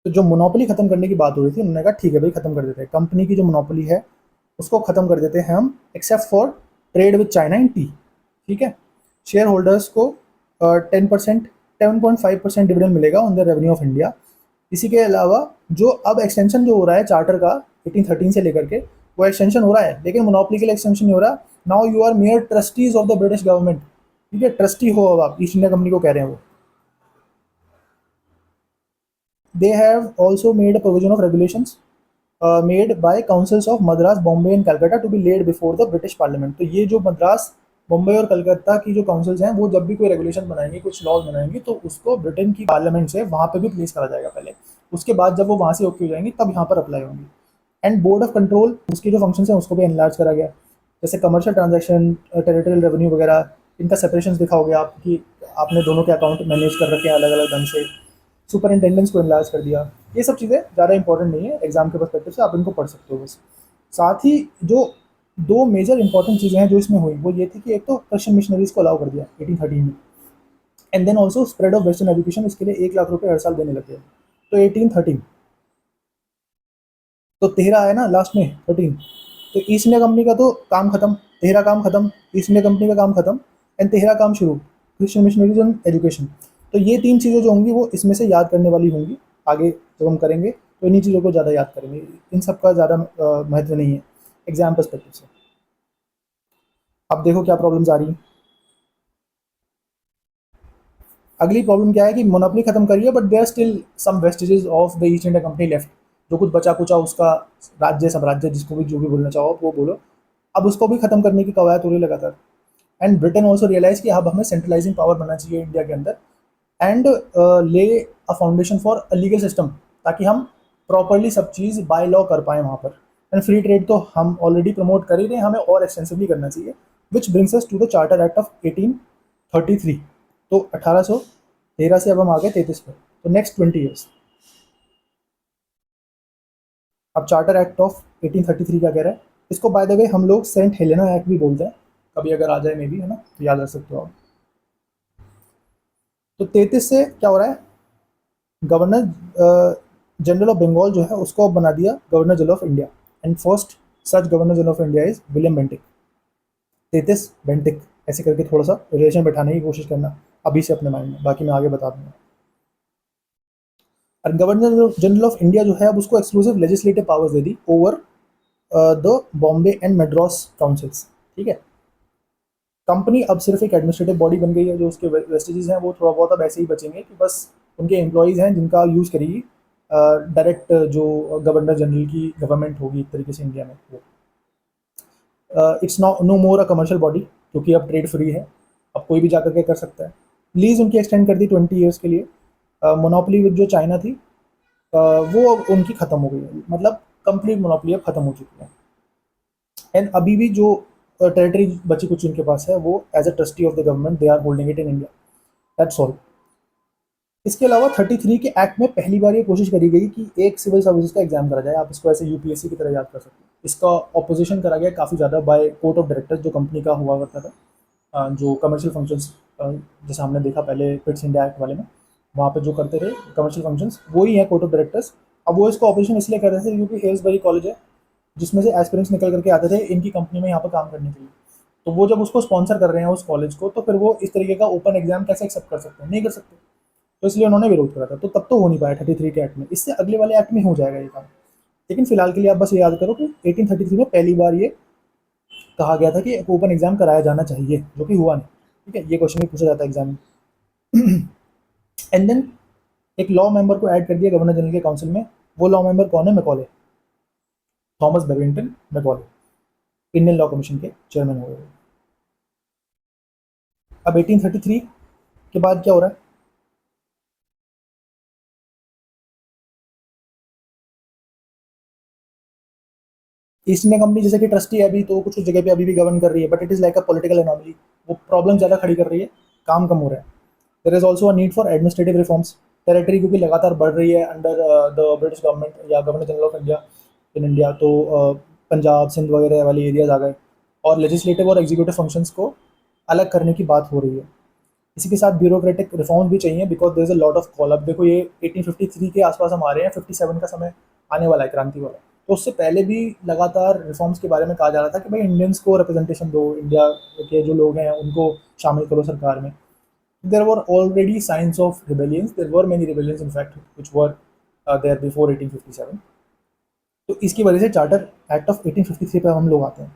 तो जो मोनोपोली खत्म करने की बात हो रही थी, उन्होंने कहा ठीक है भाई खत्म कर देते हैं, कंपनी की जो मोनोपोली है उसको खत्म कर देते हैं हम, except for trade with China in T. ठीक है, शेयर होल्डर्स को 10%, 7.5% डिविडेंड मिलेगा on the revenue of India. इसी के अलावा जो अब एक्सटेंशन जो हो रहा है चार्टर का 1813 से लेकर के, वो एक्सटेंशन हो रहा है, लेकिन मोनोपोली के लिए एक्सटेंशन नहीं हो रहा। Now you are mere trustees of the British government. ठीक है, ट्रस्टी हो अब आप, ईस्ट इंडिया कंपनी को कह रहे हैं वो। They have also made a provision of regulations made by councils of Madras, Bombay and Calcutta to be laid before the British Parliament। तो ये जो मद्रास, बॉम्बे और कलकत्ता की जो काउंसिल्स हैं, वो जब भी कोई रेगुलेशन बनाएंगी, कुछ लॉज बनाएंगी, तो उसको ब्रिटेन की पार्लियामेंट से वहाँ पे भी प्लेस करा जाएगा पहले। उसके बाद जब वो वहाँ से ओके हो जाएंगी तब यहाँ पर अप्लाई होंगी। एंड बोर्ड ऑफ कंट्रोल, उसके जो फंक्शंस हैं उसको भी एनलार्ज करा गया, जैसे कमर्शियल ट्रांजैक्शन, टेरिटोरियल रेवेन्यू वगैरह, इनका सेपरेशन दिखा हो गया आप कि आपने दोनों के अकाउंट मैनेज कर रखे हैं अलग अलग ढंग से। सुपरिटेंडेंस को एनलार्ज कर दिया। ये सब चीज़ें ज़्यादा इंपॉर्टेंट नहीं है एग्जाम के पर्सपेक्टिव से, आप इनको पढ़ सकते हो बस। साथ ही जो दो मेजर इंपॉर्टेंट चीज़ें हैं जो इसमें हुई, वो ये थी कि एक तो क्रिश्चियन मिशनरीज को अलाउ कर दिया 1813 में, and then also spread of western education, इसके लिए 1 लाख रुपए हर साल देने लग गए। तो 1813, तो 13 आया ना लास्ट में 13, तो ईस्ट इंडिया कंपनी का तो काम खत्म, 13 काम खत्म, ईस्ट इंडिया कंपनी का काम खत्म, एंड 13 काम शुरू, क्रिश्चियन मिशनरीज एंड एजुकेशन। तो ये तीन चीज़ें जो होंगी वो इसमें से याद करने वाली होंगी। आगे जब हम करेंगे तो इन्हीं चीज़ों को ज़्यादा याद करेंगे, इन सब का ज़्यादा महत्व नहीं है एग्जाम पर्सपेक्टिव से। अब देखो क्या प्रॉब्लम्स आ रही हैं। अगली प्रॉब्लम क्या है कि मोनोपोली खत्म करिए, but there still some vestiges of the East India Company left. जो कुछ बचा कुचा उसका राज्य, साम्राज्य, जिसको भी जो भी बोलना चाहो आप वो बोलो, अब उसको भी खत्म करने की कवायद हो रही है लगातार। एंड ब्रिटेन ऑल्सो रियलाइज कि अब हमें सेंट्रलाइजिंग पावर बनना चाहिए इंडिया के अंदर, एंड ले अ foundation for a legal system, ताकि हम प्रॉपरली सब चीज़ बाय लॉ कर पाएँ वहाँ पर। एंड फ्री ट्रेड तो हम ऑलरेडी प्रमोट कर ही रहे हैं, हमें और एक्सटेंसिवली करना चाहिए, which brings us to the charter act of 1833। तो 1813 से अब हम आ गए 33 पर, तो नेक्स्ट 20 ईयर्स। अब चार्टर एक्ट ऑफ 1833 क्या कह रहा है, इसको बाय द वे हम लोग सेंट हेलेना एक्ट भी बोलते हैं, कभी अगर आ जाए मे भी, है ना, तो याद रख सकते हो आप। तो 33 से क्या हो रहा है, गवर्नर जनरल ऑफ बंगाल जो है उसको अब बना दिया governor general of India, and first such governor general of India is William Bentinck. 33 Bentinck, ऐसे करके थोड़ा सा रिलेशन बैठाने की कोशिश करना अभी से अपने माइंड में, बाकी मैं आगे बता दूंगा। और गवर्नर जनरल ऑफ इंडिया जो है अब उसको एक्सक्लूसिव लेजिस्लेटिव पावर्स दे the over the Bombay and Madras councils. ठीक है, कंपनी अब सिर्फ एक एडमिनिस्ट्रेटिव बॉडी बन गई है, जो उसके वेस्टेजेस हैं वो थोड़ा बहुत अब ऐसे ही बचेंगे कि बस उनके एम्प्लॉयज़ हैं जिनका यूज़ करेगी, डायरेक्ट जो गवर्नर जनरल की गवर्नमेंट होगी एक तरीके से इंडिया में वो। It's no more a commercial body, क्योंकि अब ट्रेड फ्री है, अब कोई भी जा करके कर सकता है। लीज उनकी एक्सटेंड कर दी 20 ईयर्स के लिए। मोनोपोली विद जो चाइना थी वो अब उनकी ख़त्म हो गई है, मतलब कंप्लीट मोनोपोली अब ख़त्म हो चुकी है। एंड अभी भी जो टेरिटरी बची कुछ उनके पास है वो as a trustee of the government they are holding it in India, that's all. इसके अलावा 33 के एक्ट में पहली बार ये कोशिश करी गई कि एक सिविल सर्विसेज का एग्जाम करा जाए, आप इसको ऐसे यूपीएससी की तरह याद कर सकते हैं। इसका ऑपोजिशन करा गया काफ़ी ज़्यादा बाय कोर्ट ऑफ डायरेक्टर्स, जो कंपनी का हुआ करता था, जो कमर्शियल फंक्शंस जैसे हमने देखा पहले पिट्स इंडिया एक्ट वाले में, वहाँ पे जो करते थे कमर्शियल फंक्शंस वही है कोर्ट ऑफ डायरेक्टर्स। अब वो इसका ऑपोजिशन इसलिए कर रहे थे क्योंकि हेल्सबरी कॉलेज है जिसमें से एस्पिरेंट्स निकल करके आते थे इनकी कंपनी में यहाँ पर काम करने के लिए। तो वो जब उसको स्पॉन्सर कर रहे हैं उस कॉलेज को, तो फिर वो इस तरीके का ओपन एग्जाम कैसे एक्सेप्ट कर सकते हैं, नहीं कर सकते। तो इसलिए उन्होंने विरोध करा था, तो तब तो हो नहीं पाया 33 के एक्ट में। इससे अगले वाले एक्ट में हो जाएगा ये काम। लेकिन फिलहाल के लिए आप बस ये याद करो कि 1833 में पहली बार ये कहा गया था कि एक ओपन एग्जाम कराया जाना चाहिए, जो कि हुआ नहीं। ठीक है, ये क्वेश्चन भी पूछा जाता है एग्जाम में। एंड देन एक लॉ मेंबर को ऐड कर दिया गवर्नर जनरल के काउंसिल में। वो लॉ मेंबर कौन है? Macaulay, Thomas Babington Macaulay, Indian law commission के चेयरमैन हो गए। अब 1833 के बाद क्या हो रहा है? ईस्ट इंडिया कंपनी जैसे कि ट्रस्टी है अभी, तो कुछ कुछ जगह पे अभी भी गवर्न कर रही है, but it is like a political anomaly. वो प्रॉब्लम ज़्यादा खड़ी कर रही है, काम कम हो रहा है। There is also a need for administrative reforms. Territory क्योंकि लगातार बढ़ रही है अंडर द ब्रिटिश गवर्नमेंट या governor general of India in India, तो पंजाब सिंध वगैरह वाले एरियाज आ गए, और लेजिस्लेटिव और एग्जीक्यूटिव फंक्शंस को अलग करने की बात हो रही है। इसी के साथ ब्यूरोक्रेटिक रिफॉर्म्स भी चाहिए, because there is a lot of call. अब देखो ये 1853 के आसपास हम आ रहे हैं, 57 का समय आने वाला है क्रांति वाला। तो उससे पहले भी लगातार रिफॉर्म्स के बारे में कहा जा रहा था कि भाई इंडियंस को रिप्रेजेंटेशन दो, इंडिया के जो लोग हैं उनको शामिल करो सरकार में। There were already signs of rebellions, there were many rebellions in fact which were there before 1857। तो इसकी वजह से चार्टर एक्ट ऑफ 1853 पर हम लोग आते हैं।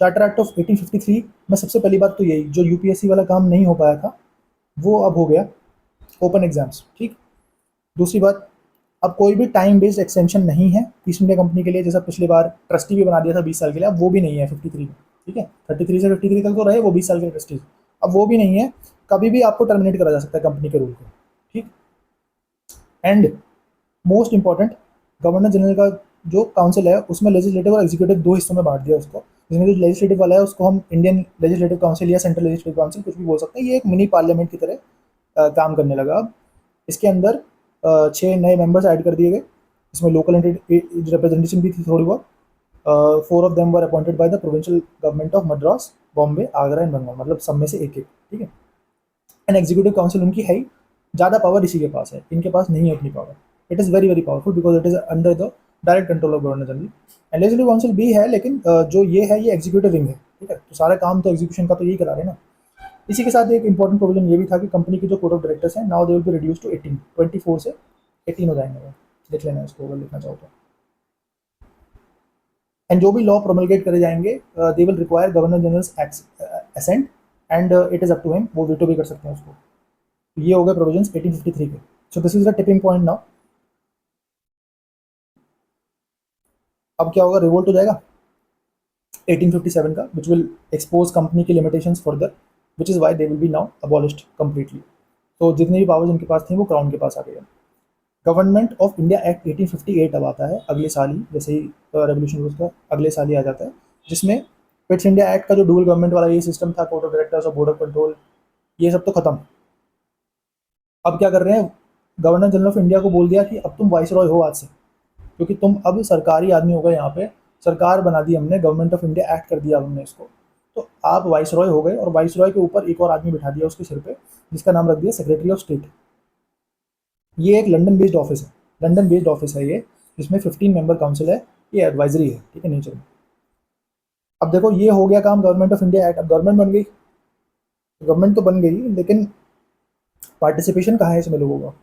चार्टर एक्ट ऑफ 1853 में सबसे पहली बात तो यही, जो यूपीएससी वाला काम नहीं हो पाया था वो अब हो गया, ओपन एग्जाम्स। ठीक। दूसरी बात, अब कोई भी टाइम बेस्ड एक्सटेंशन नहीं है ईस्ट इंडिया कंपनी के लिए, जैसा पिछली बार ट्रस्टी भी बना दिया था 20 साल के लिए, अब वो भी नहीं है 53 में। ठीक है, 33 से 53 तक तो रहे वो 20 साल के ट्रस्टीज, अब वो भी नहीं है। कभी भी आपको टर्मिनेट करा जा सकता है कंपनी के रूल को। ठीक। And most important, governor general का जो काउंसिल है उसमें लेजिस्लेटिव और एग्जीक्यूटिव दो हिस्सों में बांट दिया उसको, जिसमें जो लेजिस्लेटिव वाला है उसको हम इंडियन लेजिस्लेटिव काउंसिल या सेंट्रल लेजिस्लेटिव काउंसिल कुछ भी बोल सकते हैं। ये एक मिनी पार्लियामेंट की तरह काम करने लगा अब। इसके अंदर 6 नए मेंबर्स ऐड कर दिए गए, इसमें लोकल रिप्रेजेंटेशन भी थी थोड़ी बहुत। 4 of them were appointed by the provincial government of Madras, Bombay, Agra and Bengal, मतलब सब में से एक एक। ठीक है। एंड एग्जीक्यूटिव काउंसिल उनकी है ही, ज़्यादा पावर इसी के पास है, इनके पास नहीं है उतनी power. It is very very powerful because it is under the direct control of governor general. And legislative council भी है, लेकिन जो ये है ये एग्जीक्यूटिव विंग है। ठीक है, तो सारा काम तो एग्जीक्यूशन का तो यही करा रहे हैं ना। इसी के साथ एक इंपॉर्टेंट प्रोविजन ये भी था कि कंपनी के जो कोड ऑफ डायरेक्टर्स हैं now they will be reduce to 18, 24 से 18 हो जाएंगे वो। देख लेना इसको अगर लिखना चाहो तो। एंड जो भी लॉ प्रोमलगेट करे जाएंगे they will require governor general assent, and it is up to him, वो वीटो भी कर सकते हैं उसको। ये हो गए प्रोविजंस 1853 के। सो this is the tipping point now. अब क्या होगा? रिवोल्ट हो जाएगा 1857 का, विच विल एक्सपोज कंपनी की limitations further, which is why they will B now abolished completely. तो जितनी भी पावर्स उनके पास थी वो क्राउन के पास आ गई है। गवर्नमेंट ऑफ इंडिया एक्ट 1858 अब आता है अगले साल ही, जैसे ही रेवोल्यूशन हुआ उसका अगले साल ही आ जाता है, जिसमें पिट्स इंडिया एक्ट का जो डुअल गवर्नमेंट वाला ये सिस्टम था, कोर्ट ऑफ डायरेक्टर्स और बोर्ड ऑफ कंट्रोल, ये सब तो खत्म। अब क्या कर रहे हैं? गवर्नर जनरल ऑफ इंडिया को बोल दिया कि अब तुम वाइस रॉय हो आज से, क्योंकि तुम अब सरकारी आदमी हो गए, यहाँ पे सरकार बना दी हमने, गवर्नमेंट ऑफ इंडिया एक्ट कर दिया हमने इसको, तो आप वाइस रॉय हो गए। और वाइस रॉय के ऊपर एक और आदमी बिठा दिया उसके सिर पे, जिसका नाम रख दिया सेक्रेटरी ऑफ स्टेट। ये एक लंदन बेस्ड ऑफिस है, लंदन बेस्ड ऑफिस है ये, जिसमें 15 मेंबर काउंसिल है, ये एडवाइजरी है। ठीक है, नेचर में। अब देखो ये हो गया काम गवर्नमेंट ऑफ इंडिया एक्ट, अब गवर्नमेंट बन गई, गवर्नमेंट तो बन गई, लेकिन पार्टिसिपेशन कहाँ है इसमें लोगों का?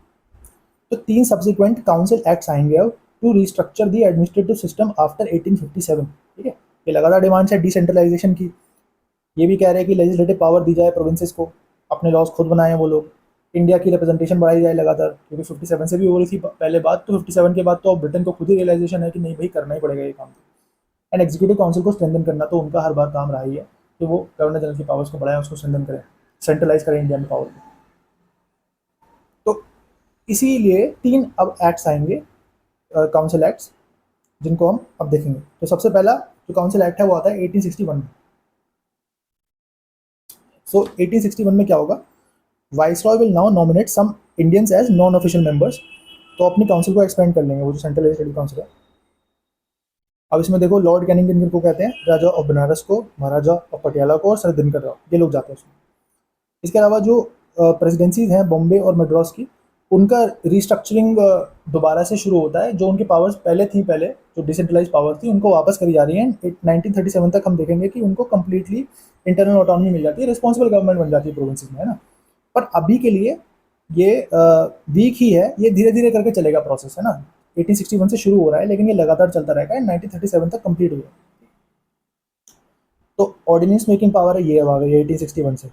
तो 3 सब्सिक्वेंट काउंसिल एक्ट्स आएंगे अब to restructure the administrative system after 1857। ठीक है, ये लगातार डिमांड्स है डिसेंट्रलाइजेशन की। ये भी कह रहे हैं कि लेजिस्लेटिव पावर दी जाए प्रोविंसेस को, अपने लॉज खुद बनाएं वो लोग। इंडिया की रिप्रेजेंटेशन बढ़ाई जाए लगातार, क्योंकि 57 से भी हो रही थी पहले बात, तो 57 के बाद तो अब ब्रिटेन को खुद ही रियलाइजेशन है कि नहीं भाई करना ही पड़ेगा ये काम। एंड एग्जीक्यूटिव काउंसिल को स्ट्रेंथन करना तो उनका हर बार काम रहा ही है कि वो गवर्नर जनरल की पावर्स को बढ़ाएं, उसको स्ट्रेंथन करें, सेंट्रलाइज करें इंडिया में पावर को। तो इसीलिए 3 अब एक्ट्स आएंगे, काउंसिल एक्ट्स, जिनको हम अब देखेंगे। तो सबसे पहला जो काउंसिल एक्ट है वो आता है 1861 में। सो 1861 में क्या होगा, viceroy will now nominate some Indians as non official members. तो अपनी काउंसिल को एक्सपेंड कर लेंगे, वो जो सेंट्रल लेजिस्लेटिव काउंसिल है। अब इसमें देखो लॉर्ड कैनिंगटन को कहते हैं, राजा ऑफ बनारस को, महाराजा ऑफ पटियाला को और सर दिनकर राव, ये लोग जाते हैं उसमें। इसके अलावा जो प्रेसिडेंसीज हैं बॉम्बे और मद्रास की, उनका रिस्ट्रक्चरिंग दोबारा से शुरू होता है। जो उनकी पावर्स पहले थी, पहले जो डिसेंट्रलाइज पावर्स थी उनको वापस करी जा रही है। 1937 तक हम देखेंगे कि उनको कंप्लीटली इंटरनल ऑटोनॉमी मिल जाती है, रिस्पॉन्सिबल गवर्नमेंट बन जाती है प्रोविंसेस में, है ना। पर अभी के लिए ये वीक ही है, ये धीरे धीरे करके चलेगा प्रोसेस, है ना। 1861 से शुरू हो रहा है लेकिन ये लगातार चलता रहेगा, 1937 तक कंप्लीट हुआ। तो ऑर्डिनेंस मेकिंग पावर है ये अब आ गई है 1861 से।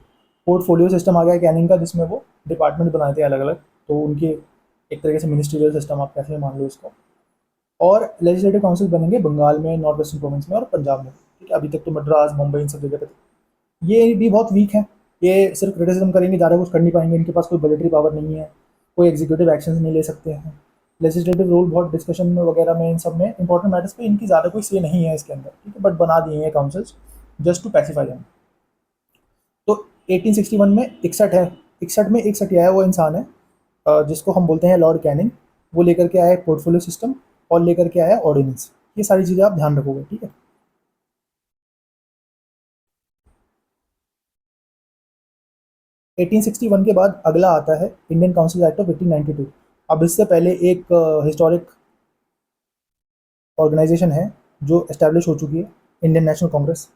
पोर्टफोलियो सिस्टम आ गया कैनिंग का, जिसमें वो डिपार्टमेंट बनाए थे अलग अलग, तो उनकी एक तरीके से मिनिस्ट्रियल सिस्टम आप कैसे मान लो इसको। और लेजिस्लेटिव काउंसिल बनेंगे बंगाल में, नॉर्थ वेस्टर्न प्रोविंस में और पंजाब में, ठीक है। अभी तक तो मद्रास, मुंबई, इन सब जगह पे थे। ये भी बहुत वीक है, ये सिर्फ क्रिटिसिज्म करेंगे, ज़्यादा कुछ कर नहीं पाएंगे, इनके पास कोई बजटरी पावर नहीं है, कोई एग्जीक्यूटिव एक्शन नहीं ले सकते हैं। लेजिस्लेटिव रोल बहुत डिस्कशन वगैरह में, इन सब में इंपॉर्टेंट मैटर्स पे इनकी ज़्यादा कोई से नहीं है इसके अंदर, ठीक है। बट बना दिए हैं councils just to pacify them. तो 1861 में 61 है, 61 में एक सटिया वो इंसान है जिसको हम बोलते हैं लॉर्ड कैनिंग। वो लेकर के आया पोर्टफोलियो सिस्टम और लेकर के आया ऑर्डिनेंस। ये सारी चीज़ें आप ध्यान रखोगे, ठीक है। 1861 के बाद अगला आता है इंडियन काउंसिल एक्ट ऑफ 1892। अब इससे पहले एक हिस्टोरिक ऑर्गेनाइजेशन है जो एस्टैब्लिश हो चुकी है, Indian National Congress.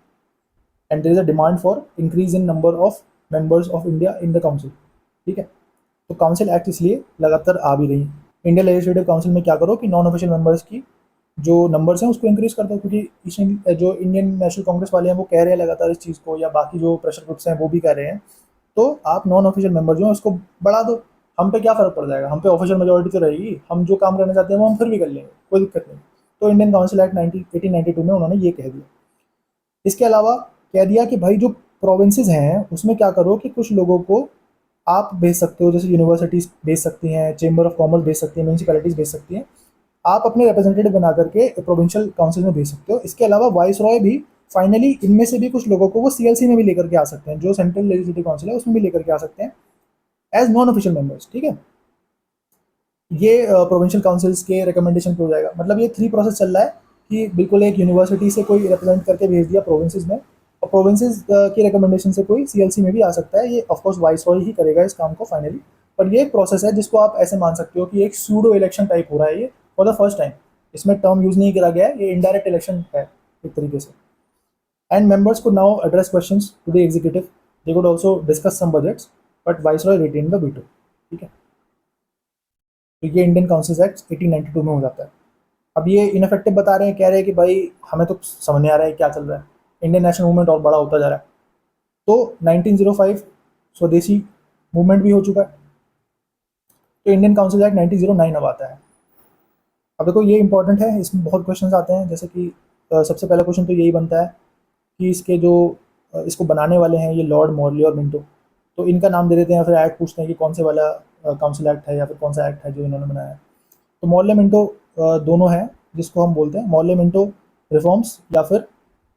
And there is a demand for increase in number of members of India in the council, ठीक है। तो काउंसिल एक्ट इसलिए लगातार आ भी रही है। इंडियन लेजिस्लेटिव काउंसिल में क्या करो कि नॉन ऑफिशियल मेंबर्स की जो नंबर्स हैं उसको इंक्रीज कर दो, क्योंकि जो इंडियन नेशनल कांग्रेस वाले हैं वो कह रहे हैं लगातार इस चीज़ को, या बाकी जो प्रेशर ग्रुप्स हैं वो भी कह रहे हैं। तो आप नॉन ऑफिशियल मेंबर जो है उसको बढ़ा दो। हम पे क्या फ़र्क पड़ जाएगा, हम पे ऑफिशियल मेजोरिटी तो रहेगी, हम जो काम करना चाहते हैं वो हम फिर भी कर लेंगे, कोई दिक्कत नहीं। तो इंडियन काउंसिल एक्ट 1892 में उन्होंने ये कह दिया। इसके अलावा कह दिया कि भाई जो प्रोविंसेस हैं उसमें क्या करो कि कुछ लोगों को आप भेज सकते हो, जैसे यूनिवर्सिटीज़ भेज सकती हैं, चेंबर ऑफ कॉमर्स भेज सकती हैं, म्यूनसिपैलिटीज़ भेज सकती हैं। आप अपने रिप्रेजेंटेटिव बना करके प्रोविंशियल काउंसिल में भेज सकते हो। इसके अलावा वाइस रॉय भी फाइनली इनमें से भी कुछ लोगों को वो सीएलसी में भी लेकर के आ सकते हैं, जो सेंट्रल लेजिस्लेटिव काउंसिल है उसमें भी लेकर के आ सकते हैं एज नॉन ऑफिशियल मेंबर्स, ठीक है। ये प्रोविंशियल काउंसिल्स के रिकमेंडेशन पे हो जाएगा। मतलब ये 3 प्रोसेस चल रहा है कि बिल्कुल एक यूनिवर्सिटी से कोई रिप्रेजेंट करके भेज दिया प्रोविंसेस में, और प्रोविंसेस की रिकमेंडेशन से कोई सीएलसी में भी आ सकता है। ये ऑफकोर्स वाइस रॉय ही करेगा इस काम को फाइनली। पर ये एक प्रोसेस है जिसको आप ऐसे मान सकते हो कि एक सूडो इलेक्शन टाइप हो रहा है ये फॉर द फर्स्ट टाइम। इसमें टर्म यूज नहीं करा गया है, ये इनडायरेक्ट इलेक्शन है एक तरीके से। And members could now address questions to the executive. They could also discuss some budgets, but Viceroy retained the veto, ठीक है। तो ये इंडियन काउंसिल एक्ट 1892 में हो जाता है। अब ये इनफेक्टिव बता रहे हैं, कह रहे हैं कि भाई हमें तो समझ नहीं आ रहा है क्या चल रहा है, इंडियन नेशनल मूवमेंट और बड़ा होता जा रहा है। तो 1905 स्वदेशी मूवमेंट भी हो चुका है। तो इंडियन काउंसिल एक्ट 1909 अब आता है। अब देखो ये इंपॉर्टेंट है, इसमें बहुत क्वेश्चन आते हैं, जैसे कि सबसे पहला क्वेश्चन तो यही बनता है कि इसके जो इसको बनाने वाले हैं ये लॉर्ड मॉर्ले और मिंटो, तो इनका नाम दे देते हैं, फिर एक्ट पूछते हैं कि कौन से वाला काउंसिल एक्ट है या फिर कौन सा एक्ट है जो इन्होंने बनाया है। तो मॉर्ले मिंटो दोनों हैं, जिसको हम बोलते हैं मॉर्ले मिंटो रिफॉर्म्स या फिर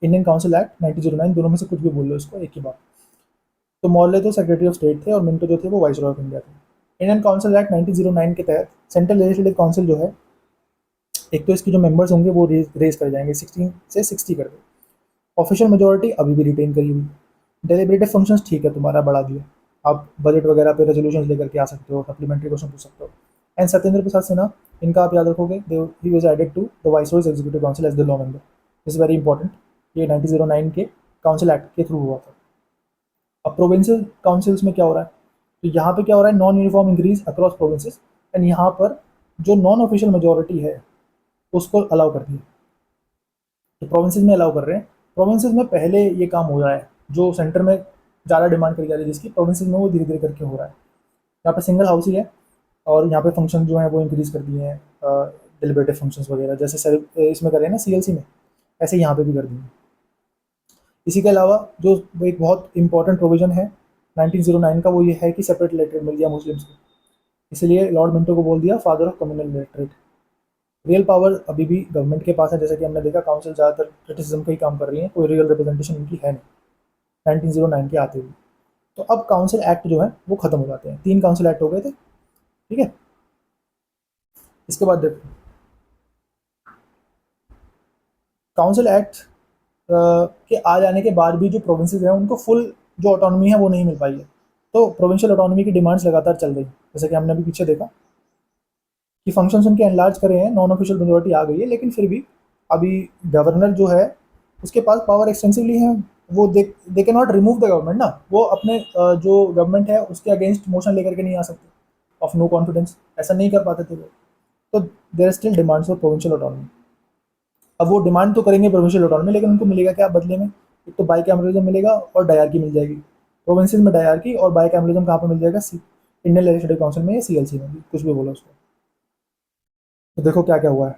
इंडियन काउंसिल एक्ट 1909, दोनों में से कुछ भी बोल लो इसको एक ही बात। तो मॉर्ले तो सेक्रेटरी ऑफ स्टेट थे और मिंटो जो थे वो वाइसरॉय ऑफ इंडिया थे। इंडियन काउंसिल एक्ट 1909 के तहत सेंट्रल लेजिस्लेटिव काउंसिल जो है, एक तो इसकी जो मेंबर्स होंगे वो रेज कर जाएंगे, 16 से 60 कर दे। ऑफिशियल मेजोरिटी अभी भी रिटेन करी हुई। डेलिब्रेटिव फंक्शंस ठीक है तुम्हारा बढ़ा दिया, आप बजट वगैरह पे रेजोल्यूशन लेकर के आ सकते हो, सप्लीमेंट्री क्वेश्चन पूछ सकते हो। एंड सत्येंद्र प्रसाद सिन्हा, इनका आप याद रखोगे, he was added to the viceroy's executive council as the law member. Is very important. ये 1909 के काउंसिल एक्ट के थ्रू हुआ था। अब प्रोविंशियल काउंसिल्स में क्या हो रहा है, तो यहाँ पे क्या हो रहा है, non uniform increase across provinces. And यहाँ पर जो नॉन ऑफिशियल मेजोरिटी है उसको अलाउ कर दिया, तो प्रोविंसेस में अलाउ कर रहे हैं। प्रोविंसेस में पहले ये काम हो रहा है, जो सेंटर में ज़्यादा डिमांड करी जा रही है जिसकी, प्रोविंसेस में वो धीरे धीरे करके हो रहा है। यहाँ पे सिंगल हाउस ही है, और यहाँ पे फंक्शन जो है वो इंक्रीज़ कर दिए हैं, डिलिबरेटिव फंक्शंस वगैरह, जैसे इसमें करें ना सीएलसी में, ऐसे यहाँ पे भी कर दिए। इसी के अलावा जो वो एक बहुत इंपॉर्टेंट प्रोविजन है 1909 का, वो ये है कि सेपरेट इलेक्ट्रेट मिल गया मुस्लिम्स को, इसलिए लॉर्ड मिंटो को बोल दिया father of communal electorate. Real power अभी भी गवर्नमेंट के पास है, जैसा कि हमने देखा काउंसिल ज़्यादातर क्रिटिसिज्म का ही काम कर रही है, कोई रियल रिप्रेजेंटेशन इनकी है नहीं 1909 के आते हुए। तो अब काउंसिल एक्ट जो है वो खत्म हो जाते हैं, 3 काउंसिल एक्ट हो गए थे, ठीक है। इसके बाद देखो काउंसिल एक्ट के आ जाने के बाद भी जो प्रोविंसेस हैं उनको फुल जो ऑटोनॉमी है वो नहीं मिल पाई है, तो प्रोविंशियल ऑटोनॉमी की डिमांड्स लगातार चल रही, जैसे कि हमने अभी पीछे देखा कि फंक्शंस उनके एनलार्ज करे हैं, नॉन ऑफिशियल मेजोरिटी आ गई है, लेकिन फिर भी अभी गवर्नर जो है उसके पास पावर एक्सटेंसिवली है, वो they can not remove the government ना, वो अपने जो गवर्नमेंट है उसके अगेंस्ट मोशन लेकर के नहीं आ सकते ऑफ नो कॉन्फिडेंस, ऐसा नहीं कर पाते थे वो। तो there still demands for provincial autonomy. अब वो डिमांड तो करेंगे प्रोविंशियल ऑटोनॉमी, लेकिन उनको मिलेगा क्या बदले में? एक तो बाई कैमरलिज्म मिलेगा और डायरकी मिल जाएगी, प्रोविंसेस में डायरकी, और बाई कैमरलिज्म कहाँ पर मिल जाएगा? इंडियन लेजिस्लेटिव काउंसिल में या सीएलसी में, भी कुछ भी बोलो उसको। तो देखो क्या क्या हुआ है,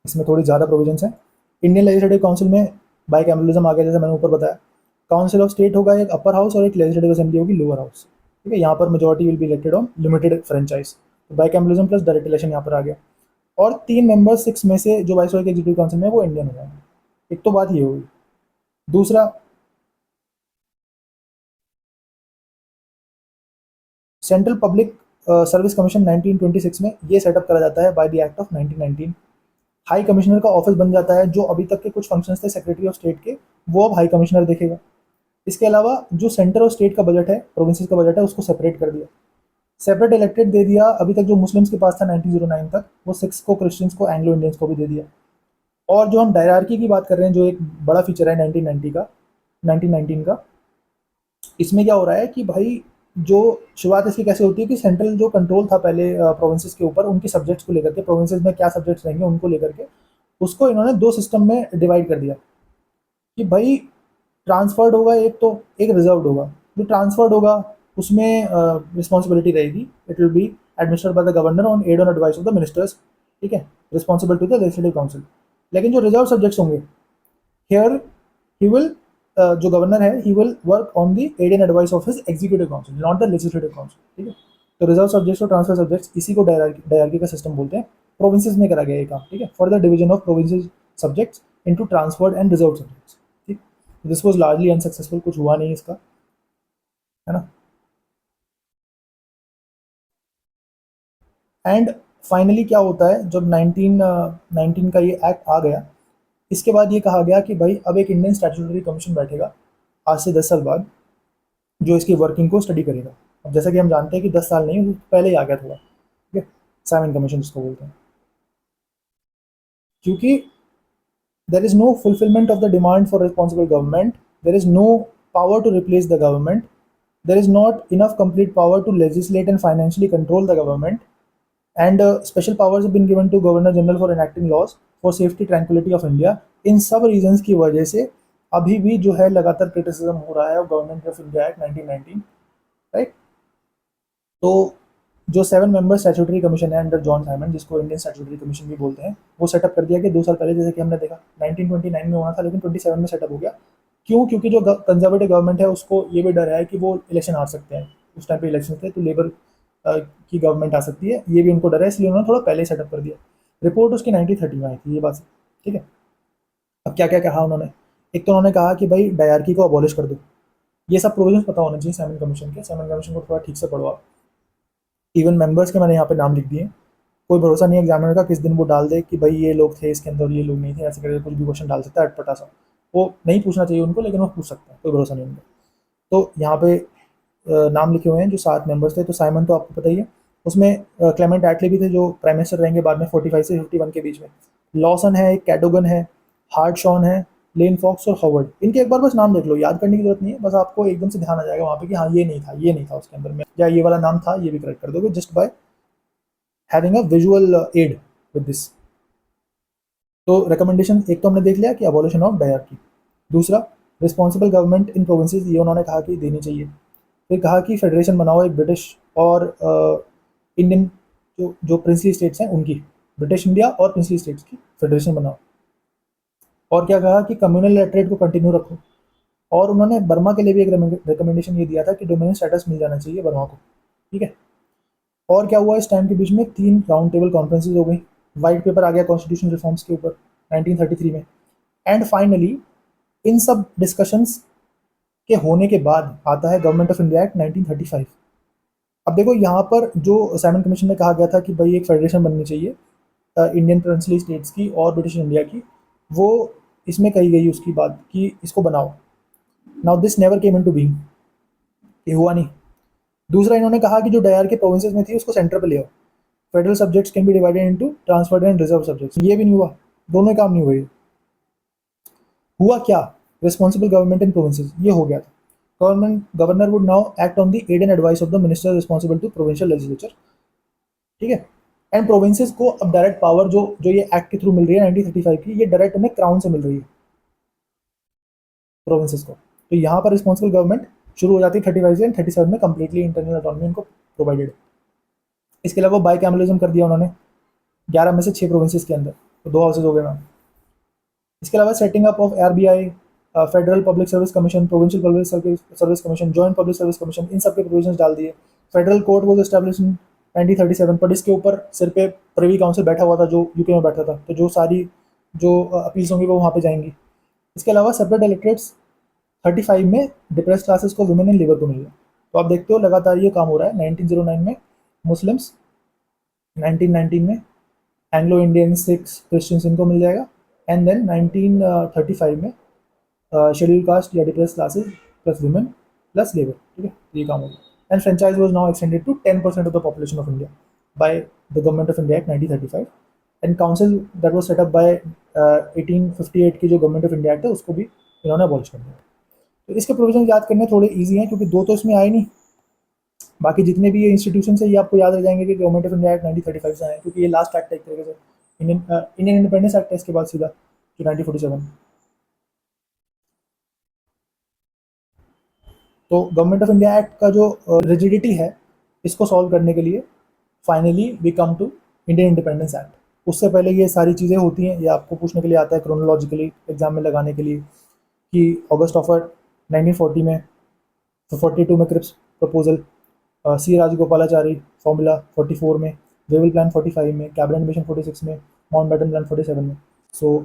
इसमें थोड़ी ज़्यादा प्रोविजंस हैं। इंडियन लेजिस्लेटिव काउंसिल में बाई कैमरलिज्म आ गया, जैसे मैंने ऊपर बताया। काउंसिल ऑफ स्टेट होगा एक अपर हाउस, और एक लेजिस्लेटिव असेंबली होगी लोअर हाउस, ठीक है। यहाँ पर majority will be elected on limited franchise, तो bicameralism plus direct election यहाँ पर आ गया। और 3 मेंबर्स 6 में से जो वाइसरॉय के एग्जीक्यूटिव काउंसिल में है वो इंडियन हो जाएंगे। एक तो बात ये होगी। दूसरा, सेंट्रल पब्लिक सर्विस कमीशन 1926 में ये सेटअप करा जाता है by the act of 1919। High commissioner का ऑफिस बन जाता है, जो अभी तक के कुछ फंक्शंस थे सेक्रेटरी ऑफ स्टेट के, वो अब हाई कमिश्नर देखेगा। इसके अलावा जो सेंटर और स्टेट का बजट है, प्रोविंसेस का बजट है, उसको सेपरेट कर दिया, सेपरेट इलेक्टेड दे दिया। अभी तक जो मुस्लिम्स के पास था 1909 तक, वो सिक्स को, क्रिश्चियंस को, एंग्लो इंडियंस को भी दे दिया। और जो हम डायरार्की की बात कर रहे हैं, जो एक बड़ा फीचर है 1990 का, 1919 का, इसमें क्या हो रहा है कि भाई जो शुरुआत इसकी कैसे होती है कि सेंट्रल जो कंट्रोल था पहले प्रोविंसेस के ऊपर, उनके सब्जेक्ट्स को लेकर के, प्रोविंसेस में क्या सब्जेक्ट्स रहेंगे उनको लेकर के, उसको इन्होंने 2 सिस्टम में डिवाइड कर दिया कि भाई ट्रांसफर्ड होगा एक, तो एक रिजर्व्ड होगा। जो ट्रांसफर्ड होगा उसमें रिस्पॉन्सिबिलिटी रहेगी, it will be administered by the governor on aid on advice of the ministers, ठीक है, responsible to the legislative council. लेकिन जो रिजर्व सब्जेक्ट्स होंगे, हियर ही विल जो गवर्नर है, he will work on the aid and advice of his executive council, not the legislative council, ठीक है। तो रिजर्व सब्जेक्ट्स और ट्रांसफर सब्जेक्ट्स, इसी को डायरार्की का सिस्टम बोलते हैं। प्रोविंसेस में करा गया ये काम, ठीक है, for the division of provinces subjects into transferred and reserve subjects, ठीक। दिस वाज लार्जली अनसक्सेसफुल, कुछ हुआ नहीं इसका, है ना। एंड फाइनली क्या होता है, जब 1919 का ये एक्ट आ गया, इसके बाद ये कहा गया कि भाई अब एक इंडियन स्टैट्यूटरी कमीशन बैठेगा आज से 10 साल बाद, जो इसकी वर्किंग को स्टडी करेगा। अब जैसा कि हम जानते हैं कि 10 साल नहीं, वो पहले ही आ गया थोड़ा, ठीक है, साइमन कमीशन जिसको बोलते हैं। क्योंकि there is no fulfillment of the demand for responsible government, there is no power to replace the government, there is not enough complete power to legislate and financially control the government, and special powers have been given to Governor General for enacting laws for safety tranquility of India। इन सब reasons की वजह से अभी भी जो है लगातार criticism हो रहा है government of India act 1919, right. तो जो 7 मेंबर स्टैट्यूटरी कमीशन है अंडर जॉन साइमन, जिसको इंडियन स्टैट्यूटरी कमीशन भी बोलते हैं, वो सेटअप कर दिया कि 2 साल पहले, जैसे कि हमने देखा 1929 में होना था, लेकिन 27 में सेटअप हो गया। क्यों? क्योंकि जो कंजर्वेटिव गवर्नमेंट है उसको ये भी डर है कि वो इलेक्शन हार सकते हैं, उस टाइम पे इलेक्शन थे तो लेबर की गवर्नमेंट आ सकती है, ये भी उनको डर है, इसलिए उन्होंने थोड़ा पहले सेटअप कर दिया। रिपोर्ट उसकी 1930 में आई थी, ये बात, ठीक है। अब क्या क्या कहा उन्होंने? एक तो उन्होंने कहा कि भाई डायरकी को अबॉलिश कर दो, ये सब प्रोविजन पता होना चाहिए साइमन कमीशन के, साइमन कमीशन को थोड़ा ठीक से पढ़ो आप। इवन मेंबर्स के मैंने यहाँ पे नाम लिख दिए, कोई भरोसा नहीं है एग्जामिनर का किस दिन वो डाल दे कि भाई ये लोग थे इसके अंदर, ये लोग नहीं थे, ऐसे करके कुछ भी क्वेश्चन डाल सकता है अटपटा सा। वो नहीं पूछना चाहिए उनको, लेकिन वो पूछ सकता है, कोई भरोसा नहीं उनका। तो यहाँ पे नाम लिखे हुए हैं जो 7 मेंबर्स थे। तो साइमन तो आपको पता ही है, उसमें क्लेमेंट एटली भी थे जो प्राइम मिनिस्टर रहेंगे बाद में 45 से 51 के बीच में। लॉसन है, एक कैडोगन है, हार्ड शॉन है, लेन फॉक्स और हॉवर्ड। इनके एक बार बस नाम देख लो, याद करने की जरूरत नहीं है, बस आपको एकदम से ध्यान आ जाएगा वहाँ पे कि हाँ ये नहीं था, ये नहीं था उसके अंदर में, या ये वाला नाम था, ये भी करेक्ट कर दोगे just by having a visual add with this. तो रिकमेंडेशन एक तो हमने देख लिया कि अबॉलिशन ऑफ डायरकी। दूसरा, रिस्पॉन्सिबल गवर्नमेंट इन प्रोविंसेस, ये उन्होंने कहा कि देनी चाहिए। फिर कहा कि फेडरेशन बनाओ एक ब्रिटिश और इंडियन जो प्रिंसली स्टेट्स हैं उनकी, ब्रिटिश इंडिया और प्रिंसली स्टेट्स की फेडरेशन बनाओ। और क्या कहा कि कम्युनल लेटरेट को कंटिन्यू रखो। और उन्होंने बर्मा के लिए भी एक रिकमेंडेशन ये दिया था कि डोमिनियन स्टेटस मिल जाना चाहिए बर्मा को, ठीक है। और क्या हुआ इस टाइम के बीच में, 3 राउंड टेबल कॉन्फ्रेंसेज हो गई, वाइट पेपर आ गया कॉन्स्टिट्यूशन रिफॉर्म्स के ऊपर 1933 में। एंड फाइनली इन सब डिस्कशंस के होने के बाद आता है गवर्नमेंट ऑफ इंडिया एक्ट 1935। अब देखो यहाँ पर जो साइमन कमीशन में कहा गया था कि भाई एक फेडरेशन बननी चाहिए इंडियन प्रिंसली स्टेट्स की और ब्रिटिश इंडिया की, वो इसमें कही गई उसकी बात कि इसको बनाओ। Now this never came into being, ये हुआ नहीं। दूसरा इन्होंने कहा कि जो डयार के प्रोविंसेस में थी उसको सेंटर पे ले आओ, federal subjects can be divided into transferred and reserve subjects, ये भी नहीं हुआ, दोनों काम नहीं हुए। हुआ क्या, रिस्पॉन्सिबल गवर्नमेंट इन प्रोविंसेस ये हो गया था। Governor would now act on the aid and advice of the minister responsible to provincial legislature, ठीक है। एंड प्रोविंसेस को अब डायरेक्ट पावर जो जो ये एक्ट के थ्रू मिल रही है 1935 की, ये डायरेक्ट उन्हें क्राउन से मिल रही है प्रोविंसेस को। तो यहाँ पर रिस्पॉन्सिबल गवर्नमेंट शुरू हो जाती है 35 से, एंड 37 में कंप्लीटली इंटरनल ऑटोनॉमी उनको प्रोवाइडेड। इसके अलावा बाई कैमरलिज्म कर दिया उन्होंने 11 में से 6 प्रोविंसेस के अंदर, तो 2 हाउसेज हो गए मैम। इसके अलावा setting up of RBI, federal public service commission, provincial public service commission, joint public service commission, इन सब के प्रोविजंस डाल दिए। Federal court was establish in 1937, पर इसके ऊपर सिर पे प्रिवी काउंसिल बैठा हुआ था जो यूके में बैठा था, तो जो सारी जो अपील्स होंगी वो वहाँ पे जाएंगी। इसके अलावा सेपरेट इलेक्ट्रेट्स 35 में डिप्रेस क्लासेस को, वुमेन एंड लेबर को मिल गया। तो आप देखते हो लगातार ये काम हो रहा है। 1909 में मुस्लिम्स, 1919 में एंग्लो इंडियन, सिक्स, क्रिश्चियंस इनको मिल जाएगा। एंड देन 1935 में शेड्यूल कास्ट या depress classes plus women plus labour, ठीक है, ये काम होगा। And franchise was now extended to 10% of the population of India by the government of India act 1935। And council that was set up by 1858 की जो government of India act है उसको भी इन्होंने अबॉलिश कर दिया। तो इसके प्रोविजन याद करने थोड़े ईजी हैं क्योंकि 2 तो इसमें आए नहीं, बाकी जितने भी ये इंस्टीट्यूशन है ये आपको याद रह जाएंगे कि गवर्नमेंट ऑफ इंडिया एक्ट 1935 से आए, क्योंकि ये लास्ट एक्ट है एक तरीके से। इंडियन इंडिपेंडेंस एक्ट है इसके बाद सीधा जो 1947। तो गवर्नमेंट ऑफ इंडिया एक्ट का जो रिजिडिटी है इसको सॉल्व करने के लिए finally we come to Indian independence act. उससे पहले ये सारी चीज़ें होती हैं, ये आपको पूछने के लिए आता है क्रोनोलॉजिकली एग्जाम में लगाने के लिए कि ऑगस्ट ऑफ 1940 में, 42 में क्रिप्स प्रपोजल, सी राजगोपालाचारी फॉर्मूला 44 में, वेवल प्लान 45 में, कैबिनेट मिशन 46 में, माउंटबेटन प्लान 47 में। So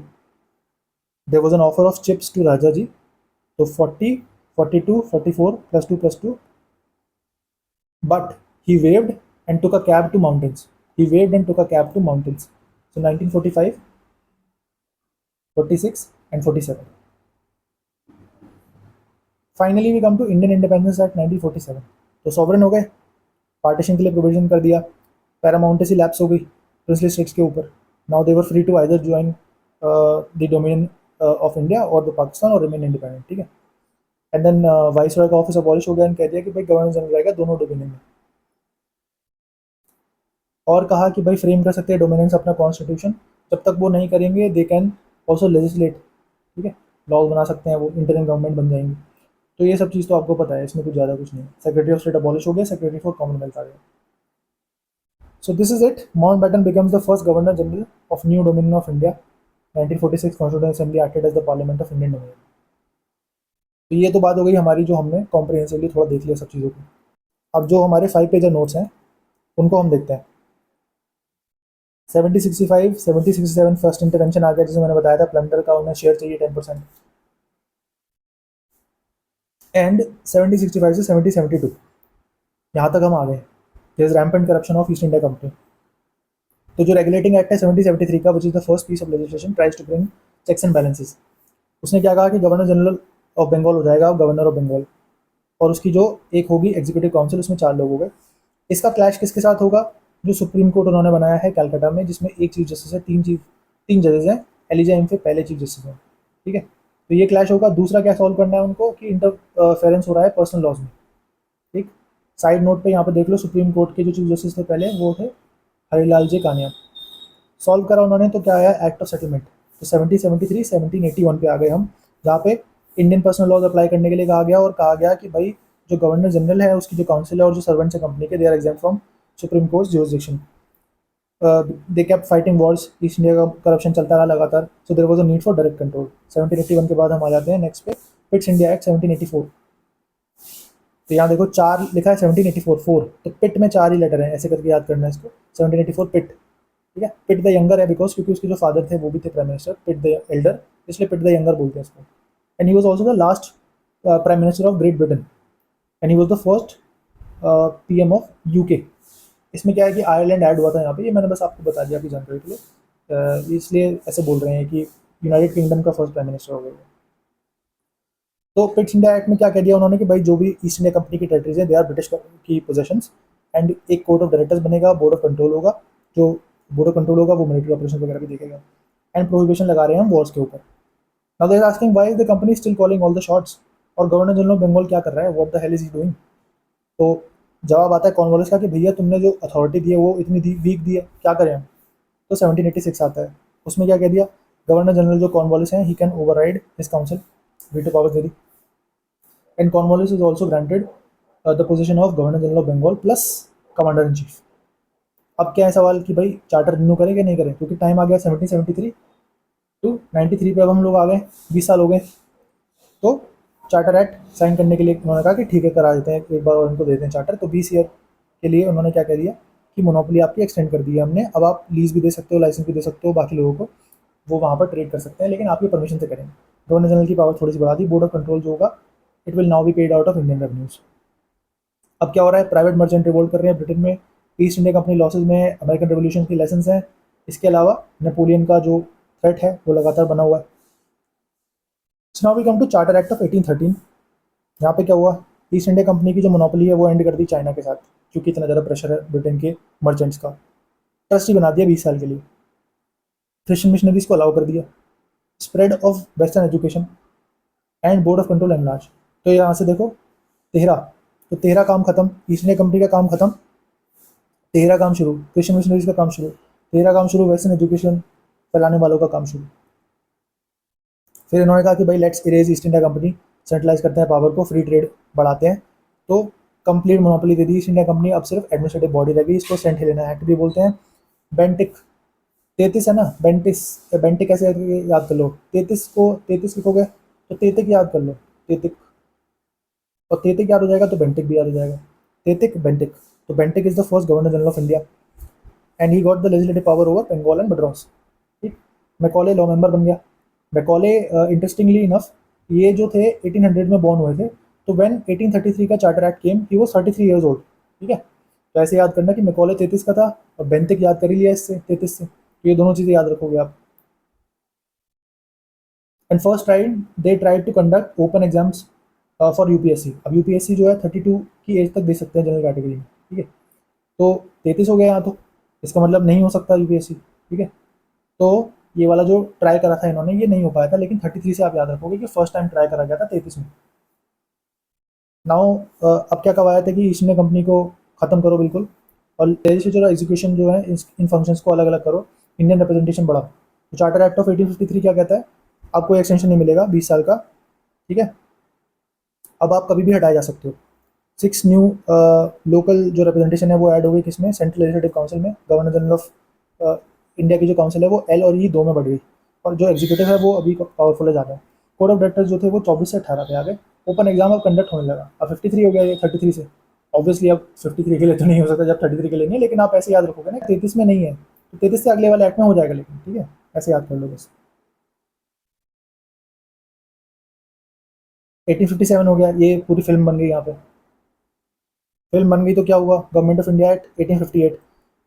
there was an offer of chips to Raja ji, तो 40, 42, 44 +2 but he waved and took a cab to mountains. He waved and took a cab to mountains. So 1945, 46 and 47. Finally we come to Indian Independence Act 1947. तो sovereign हो गए, partition के लिए provision कर दिया, paramountcy lapse हो गई princely states के ऊपर। Now they were free to either join the dominion of India और द पाकिस्तान और रिमेन इंडिपेंडेंट, ठीक है। एंड देन वाइसरॉय का ऑफिस अबॉलिश हो गया एंड कह दिया कि भाई गवर्नर जनरल रहेगा दोनों डोमिनियन में। और कहा कि भाई फ्रेम कर सकते हैं डोमिनेंस अपना कॉन्स्टिट्यूशन, जब तक वो नहीं करेंगे दे कैन ऑल्सो लेजिस्लेट, ठीक है, लॉज बना सकते हैं, वो इंटरिम गवर्नमेंट बन जाएंगी। तो ये सब चीज़ तो आपको पता है, इसमें कुछ ज़्यादा कुछ नहीं। सेक्रेटरी ऑफ स्टेट अबॉलिश हो गया, सेक्रेटरी फॉर कॉमनवेल्थ आ गया। So this is it, Mountbatten becomes the first governor general of new dominion of India. 1946 constituent assembly acted as the parliament of Indian dominion. तो ये तो बात हो गई हमारी, जो हमने कॉम्प्रिहेंसिवली थोड़ा देख लिया सब चीज़ों को। अब जो हमारे 5 पेजर नोट्स हैं उनको हम देखते हैं। 7065, 7067 फर्स्ट इंटरवेंशन आ गया, जैसे मैंने बताया था प्लंडर का उन्हें शेयर चाहिए 10%। एंड 7065 से 7072 यहाँ तक हम आ गए, there is rampant corruption of East India Company. तो जो रेगुलेटिंग एक्ट है 7073 का, which is the first piece of legislation tries to bring checks and balances. उसने क्या कहा कि गवर्नर जनरल ऑफ बंगाल हो जाएगा गवर्नर ऑफ बंगाल, और उसकी जो एक होगी एग्जीक्यूटिव काउंसिल, उसमें 4 लोग हो गए। इसका क्लैश किसके साथ होगा, जो सुप्रीम कोर्ट उन्होंने बनाया है कलकत्ता में, जिसमें एक चीफ जस्टिस है, 3 जजेस हैं, एलिजा इम्फे पहले चीफ जस्टिस हैं, ठीक है। तो ये क्लैश होगा। दूसरा क्या सॉल्व करना है उनको कि इंटरफेरेंस हो रहा है पर्सनल लॉज में, ठीक। साइड नोट पे यहाँ पे देख लो, सुप्रीम कोर्ट के जो चीफ जस्टिस थे पहले वो थे हरिलाल जे कानिया। सॉल्व करा उन्होंने, तो क्या आया, एक्ट ऑफ सेटलमेंट। तो 1773, 1781 पे आ गए हम, जहाँ पे इंडियन पर्सनल लॉज अप्लाई करने के लिए कहा गया और कहा गया कि भाई जो गवर्नर जनरल है उसकी जो काउंसिल है और जो सर्वेंट्स है कंपनी के, they are exempt from supreme court jurisdiction. They kept fighting wars, East India का करप्शन चलता रहा लगातार, so there was a need for direct control. 1781 के बाद हम आ जाते हैं नेक्स्ट पे, पिट्स इंडिया एक्ट 1784। तो यहाँ देखो 4 लिखा है, 1784 4, तो पिट में 4 ही लेटर हैं, ऐसे करके याद करना है इसको। 1784 पिट, ठीक है। पिट द यंगर है बिकॉज क्योंकि उसके जो फादर थे वो भी थे prime minister, Pitt the elder, इसलिए पिट द यंगर बोलते हैं इसको। And he was also the last prime minister of Great Britain, and he was the first PM of UK. इसमें क्या है कि आयरलैंड ऐड हुआ था यहाँ पे, ये मैंने बस आपको बता दिया आपकी जानकारी के लिए। इसलिए ऐसे बोल रहे हैं कि यूनाइटेड किंगडम का फर्स्ट प्राइम मिनिस्टर हो गया। तो पिट्स इंडिया एक्ट में क्या कह दिया उन्होंने कि भाई जो भी ईस्ट इंडिया कंपनी की टेरिटरीज है दे आर ब्रिटिश की पोजेशंस, एंड एक कोर्ट ऑफ डायरेक्टर्स बनेगा, बोर्ड ऑफ कंट्रोल होगा, जो बोर्ड ऑफ कंट्रोल होगा वो मिलिट्री ऑपरेशन वगैरह भी देखेगा, एंड प्रोहिबिशन लगा रहे हैं हम वॉर्स के ऊपर। Now they are asking why is the company still calling all the shots, और गवर्नर जनरल ऑफ बंगाल क्या कर रहा है, what the hell is he doing. तो जवाब आता है कॉर्नवालिस का कि भैया तुमने जो अथॉरिटी दी है वो इतनी वीक दी है, क्या करें हम। तो 1786 आता है, उसमें क्या कह दिया, गवर्नर जनरल जो कॉर्नवालिस हैं he can override his council, veto powers दे दी। And Cornwallis is also granted the position of governor general of Bengal plus commander in chief. अब क्या है सवाल कि भाई चार्टर रिन्यू करें कि नहीं करें, क्योंकि टाइम आ गया 1773 टू 93 पे, अब हम लोग आ गए, 20 साल हो गए। तो चार्टर एक्ट साइन करने के लिए उन्होंने कहा कि ठीक है करा देते हैं एक बार और इनको देते हैं चार्टर। तो 20 ईयर के लिए उन्होंने क्या कह दिया कि मोनोपोली आपकी एक्सटेंड कर दी है हमने, अब आप लीज भी दे सकते हो, लाइसेंस भी दे सकते हो बाकी लोगों को, वो वहाँ पर ट्रेड कर सकते हैं, लेकिन आपकी परमिशन से करेंगे। गवर्नर जनरल की पावर थोड़ी सी बढ़ा दी, बोर्ड ऑफ कंट्रोल जो होगा it will now be paid out of Indian revenues. अब क्या हो रहा है, प्राइवेट मर्चेंट रिवोल्ट कर रहे हैं ब्रिटेन में, ईस्ट इंडिया कंपनी लॉसेज में, अमेरिकन रेवोल्यूशन की लेसन्स हैं, इसके अलावा नेपोलियन का जो थ्रेट है वो लगातार बना हुआ है। Now we come to charter act of 1813। यहाँ पे क्या हुआ, ईस्ट इंडिया कंपनी की जो मोनोपोली है वो एंड कर दी चाइना के साथ, क्योंकि इतना ज़्यादा प्रेशर है ब्रिटेन के मर्चेंट्स का। ट्रस्टी बना दिया 20 साल के लिए, क्रिश्चियन मिशनरीज को अलाउ कर दिया, spread of western education, and board of control enlarge. तो यहाँ से देखो 13, तो 13 काम खत्म, ईस्ट इंडिया कंपनी का काम खत्म, 13 काम शुरू, क्रिश्चियन मिशनरीज का काम शुरू, 13 काम शुरू, वेस्टर्न एजुकेशन फैलाने वालों का काम शुरू। फिर इन्होंने कहा कि भाई let's erase east India company, centralise करते हैं पावर को, फ्री ट्रेड बढ़ाते हैं। तो कंप्लीट मोनोपोली दे दी ईस्ट इंडिया कंपनी, अब सिर्फ एडमिनिस्ट्रेटिव बॉडी रह गई, इसको सेंट हेलेना एक्ट भी बोलते हैं। बेंटिक 33 है ना, बेंटिस, बेंटिक ऐसे याद कर लो, 33 को 33 लिखोगे तो तेतिक याद कर लो, तेतिक, और तेतिक याद हो जाएगा तो बेंटिक भी याद हो जाएगा, तेतिक बेंटिक। तो Bentinck is the first governor general of India, and he got the legislative power over Bengal and Madras. ठीक, मैकॉले लॉ मेंबर बन गया। मैकॉले इंटरेस्टिंगली इनफ ये जो थे 1800 में बॉर्न हुए थे, तो व्हेन 1833 का charter act came he was 33 years old. ठीक है, तो ऐसे याद करना कि मैकॉले 33 का था और बेंटिक याद कर ही लिया इससे 33 से, तो ये दोनों चीज़ें याद रखोगे आप। And first tried they tried to conduct open exams for UPSC. अब यूपीएससी जो है 32 की एज तक दे सकते हैं जनरल कैटेगरी में। ठीक है, तो 33 हो गया यहाँ, तो इसका मतलब नहीं हो सकता यूपीएससी। ठीक है, तो ये वाला जो ट्राई करा था इन्होंने ये नहीं हो पाया था, लेकिन 33 से आप याद रखोगे कि फर्स्ट टाइम ट्राई करा गया था 33 में। नाउ अब क्या करवाया था कि ईस्ट इंडिया कंपनी को ख़त्म करो बिल्कुल, और लेजिस्लेचर और एग्जीक्यूशन जो है इन फंक्शंस को अलग अलग करो, इंडियन रिप्रेजेंटेशन बढ़ाओ। तो चार्टर एक्ट ऑफ 1853 क्या कहता है, आपको एक्सटेंशन नहीं मिलेगा 20 साल का। ठीक है, अब आप कभी भी हटाए जा सकते हो। 6 न्यू लोकल जो रिप्रेजेंटेशन है वो ऐड हो गई किसमें, सेंट्रल लेजिस्लेटिव काउंसिल में। गवर्नर जनरल ऑफ इंडिया की जो काउंसिल है वो एल और ई 2 में बढ़ गई, और जो एग्जीक्यूटिव है वो अभी पावरफुल है ज़्यादा। कोड ऑफ डायरेक्टर्स जो थे वो 24 से 18 पे आ गए। ओपन एग्जाम अब कंडक्ट होने लगा, अब 53 हो गया ये 33 से। ऑब्वियसली अब 53 के लिए तो नहीं हो सकता जब 33 के लिए नहीं, लेकिन आप ऐसे याद रखोगे ना 33 में नहीं है, तो 33 से अगले वाले एक्ट में हो जाएगा, लेकिन ठीक है ऐसे याद कर लो बस। 1857 हो गया, ये पूरी फिल्म बन गई यहाँ पे। फिल्म बन गई तो क्या हुआ, गवर्नमेंट ऑफ इंडिया एक्ट 1858।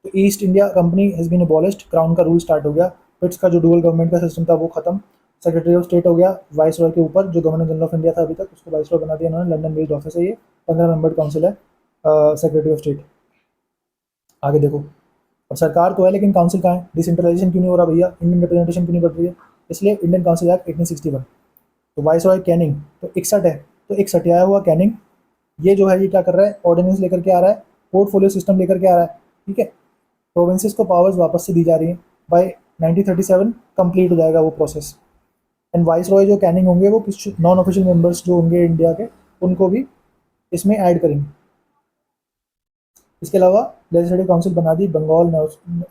तो east India company has been abolished, crown का रूल स्टार्ट हो गया, पिट्स का जो डुअल गवर्नमेंट का सिस्टम था वो खत्म, सेक्रेटरी ऑफ स्टेट हो गया वाइस रॉय के ऊपर, जो गवर्नर जनरल ऑफ इंडिया था अभी तक उसको वाइस रॉय बना दिया इन्होंने, लंदन बेस्ड ऑफिस है ये, 15 मेंबर काउंसिल है, सेक्रेटरी ऑफ स्टेट। आगे देखो, अब सरकार तो है लेकिन काउंसिल कहाँ है, डिसेंट्रलाइजेशन क्यों नहीं हो रहा भैया, इंडियन रिप्रेजेंटेशन क्यों नहीं बढ़ रही है, इसलिए इंडियन काउंसिल एक्ट 1861। तो वाइस रॉय कैनिंग तो 61 है, तो 61 आया हुआ कैनिंग, ये जो है ये क्या कर रहा है, ऑर्डिनेंस लेकर के आ रहा है, पोर्टफोलियो सिस्टम लेकर के आ रहा है। ठीक है, प्रोविंसेस को पावर्स वापस से दी जा रही हैं, बाय 1937 कंप्लीट हो जाएगा वो प्रोसेस। एंड वाइस रॉय जो कैनिंग होंगे वो कुछ नॉन ऑफिशियल मेंबर्स जो होंगे इंडिया के, उनको भी इसमें ऐड करेंगे। इसके अलावा लेजिस्लेटिव काउंसिल बना दी बंगाल,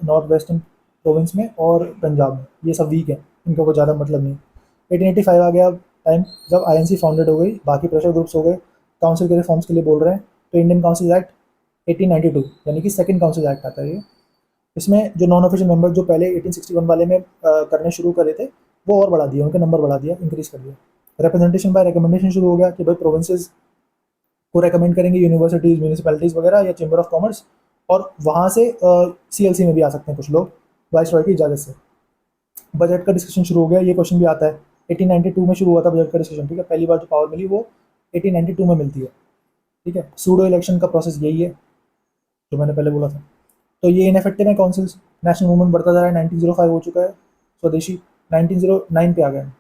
नॉर्थ वेस्टर्न प्रोविंस में और पंजाब में। ये सब वीक है, इनका कोई ज़्यादा मतलब नहीं। 1885 आ गया टाइम जब आईएनसी फाउंडेड हो गई, बाकी प्रेशर ग्रुप्स हो गए, काउंसिल के रिफॉर्म्स के लिए बोल रहे हैं। तो इंडियन काउंसिल एक्ट 1892 यानी कि सेकंड काउंसिल एक्ट आता है ये। इसमें जो नॉन ऑफिशियल मेंबर जो पहले 1861 वाले में करने शुरू करे थे, वो और बढ़ा दिया, उनका नंबर बढ़ा दिया, इंक्रीज कर दिया। रिप्रेजेंटेशन बाय रिकमेंडेशन शुरू हो गया कि भाई प्रोविंसेस को रेकमेंड करेंगे यूनिवर्सिटीज़, म्यूनिसिपैलिटीज़ वगैरह या चैम्बर ऑफ कॉमर्स, और वहाँ से सीएलसी में भी आ सकते हैं कुछ लोग वाइस रॉय की इजाज़त से। बजट का डिस्कशन शुरू हो गया, ये क्वेश्चन भी आता है। 1892 में शुरू हुआ था बजट का डिस्कशन, ठीक है। पहली बार जो पावर मिली वो 1892 में मिलती है, ठीक है। सूडो इलेक्शन का प्रोसेस यही है जो मैंने पहले बोला था। तो ये इनफेक्टिव है काउंसिल्स। नेशनल मूवमेंट बढ़ता जा रहा है, 1905 हो चुका है स्वदेशी, 1909 पे आ गया।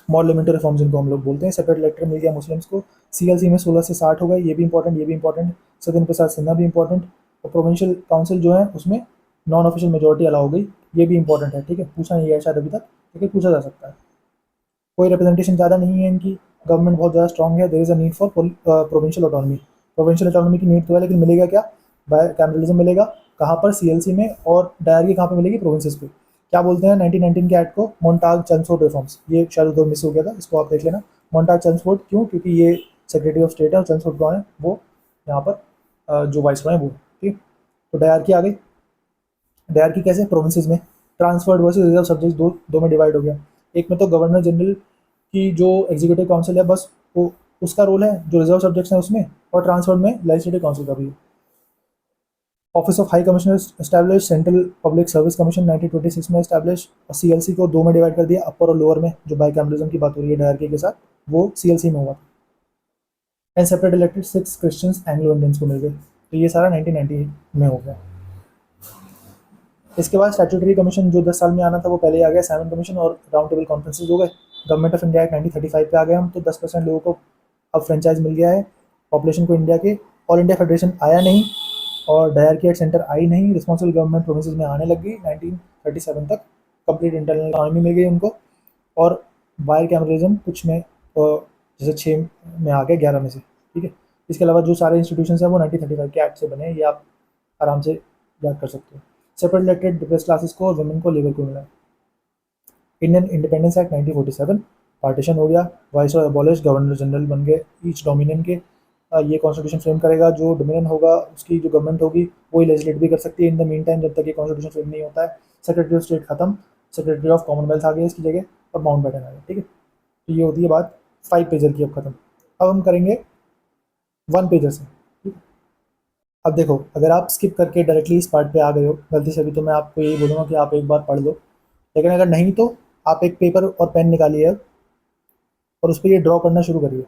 मॉडलिमेंटरी रिफॉर्म्स इनको हम लोग बोलते हैं। सेपरेट इलेक्टर मिल गया मुस्लिम्स को। सीएलसी में 16 से 60 हो गए, ये भी इंपॉर्टेंट, ये भी इंपॉर्टेंट। सत्येंद्र प्रसाद सिन्हा भी इंपॉर्टेंट। और प्रोविंशियल काउंसिल जो है उसमें नॉन ऑफिशियल मेजोरिटी अलाउ हो गई, ये भी इंपॉर्टेंट है, ठीक है। पूछा नहीं गया शायद अभी तक, लेकिन पूछा जा सकता है। कोई रिप्रेजेंटेशन ज़्यादा नहीं है इनकी, गवर्नमेंट बहुत ज़्यादा स्ट्रॉन्ग है। There is a need for provincial autonomy. Provincial autonomy की नीड तो है, लेकिन मिलेगा क्या? बाय कैमरलिज्म मिलेगा। कहाँ पर? सीएलसी में। और डायरकी कहाँ पे मिलेगी? प्रोविंसेस पे। क्या बोलते हैं 1919 के एक्ट को? मोन्टाग चंसफोर्ड रिफॉर्म्स। ये शायद उधर मिस हो गया था, इसको आप देख लेना। मोन्टाग चंसफोर्ड क्यों? क्योंकि ये सेक्रेटरी ऑफ स्टेट है, और चंसफोर्ड कौन है? वो यहाँ पर जो वाइस रॉय है वो, ठीक। तो डायरकी आ गई। डायरकी कैसे? प्रोविंसेस में। ट्रांसफर्ड वर्सेस रिजर्व सब्जेक्ट, दो दो में डिवाइड हो गया। एक में तो गवर्नर जनरल की जो एग्जीक्यूटिव काउंसिल है बस वो उसका रोल है, जो रिजर्व सब्जेक्ट्स हैं उसमें। और ट्रांसफर में लेजिस्लेटिव काउंसिल का भी है। Office of high commissioner establish. Central public service commission 1926 में एस्टैब्लिश। और सीएलसी को दो में डिवाइड कर दिया, अपर और लोअर में। जो बाइकैमरलिज्म की बात हो रही है डायरकी के साथ, वो सीएलसी में हुआ था। And separate elected 6 Christians Anglo Indians को मिल गए। तो ये सारा 1998 में हो गया। इसके बाद स्टैट्यूटरी कमीशन जो 10 साल में आना था वो पहले ही आ गया, 7 कमीशन और राउंड टेबल कॉन्फ्रेंसेज हो गए। गवर्नमेंट ऑफ इंडिया एक्ट 1935 पे आ गए हम, तो 10% लोगों को अब फ्रेंचाइज मिल गया है पॉपुलेशन को इंडिया के। ऑल इंडिया फेडरेशन आया नहीं, और डायरकी एट सेंटर आई नहीं। रिस्पॉन्सिबल गवर्नमेंट प्रोविंसेस में आने लग गई 1937 तक। कंप्लीट इंटरनल इकोनॉमी मिल गई उनको। और बायर कैमरलिज्म कुछ में जैसे 6 में आ गए 11 में से, ठीक है। इसके अलावा जो सारे इंस्टीट्यूशन हैं वो 1935 के एक्ट से बने हैं, ये आप आराम से याद कर सकते हो। सेपरेट इलेक्टेड डिप्रेस क्लासेस को, वुमेन को, लेबर को मिला। इंडियन इंडिपेंडेंस एक्ट 1947, पार्टीशन हो गया। वाइसरॉय अबॉलिश, गवर्नर जनरल बन गए ईच डोमिनियन के। ये कॉन्स्टिट्यूशन फ्रेम करेगा, जो डोमिनियन होगा उसकी जो गवर्नमेंट होगी वो ही लेजिस्लेट भी कर सकती है इन द मीन टाइम, जब तक ये कॉन्स्टिट्यूशन फ्रेम नहीं होता है। सेक्रेटरी ऑफ स्टेट खत्म, सेक्रेटरी ऑफ कॉमनवेल्थ आ गया इसकी जगह, और माउंट बैटन आ गया, ठीक है। तो ये होती है बात 5 पेजर की। अब खत्म। अब हम करेंगे 1 पेजर से, ठीक है। अब देखो, अगर आप स्किप करके डायरेक्टली इस पार्ट पे आ गए हो गलती से भी, तो मैं आपको यही बोलूँगा कि आप एक बार पढ़ लो। लेकिन अगर नहीं तो आप एक पेपर और पेन निकालिए अब, और उस पर ये ड्रॉ करना शुरू करिए।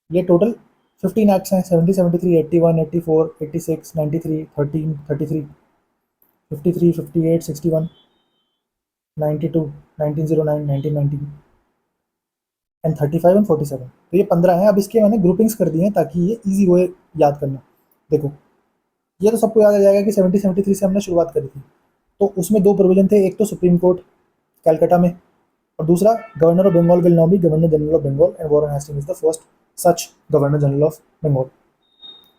ये टोटल 15 एक्ट्स हैं। 70, 73, 81, 84, 86, 93, 13, 33, 53, 58, 61, 92, 1909, 1990 एंड 35 एंड 47। तो ये 15 हैं। अब इसके मैंने ग्रुपिंग्स कर दिए हैं ताकि ये ईजी हो याद करना। देखो, ये तो सबको याद आ जाएगा कि 70, 73 से हमने शुरुआत करी थी। तो उसमें दो प्रोविजन थे, एक तो सुप्रीम कोर्ट कैलकाटा में, और दूसरा governor of Bengal will now be governor general of Bengal, and Warren Hastings is the first such governor general of Bengal.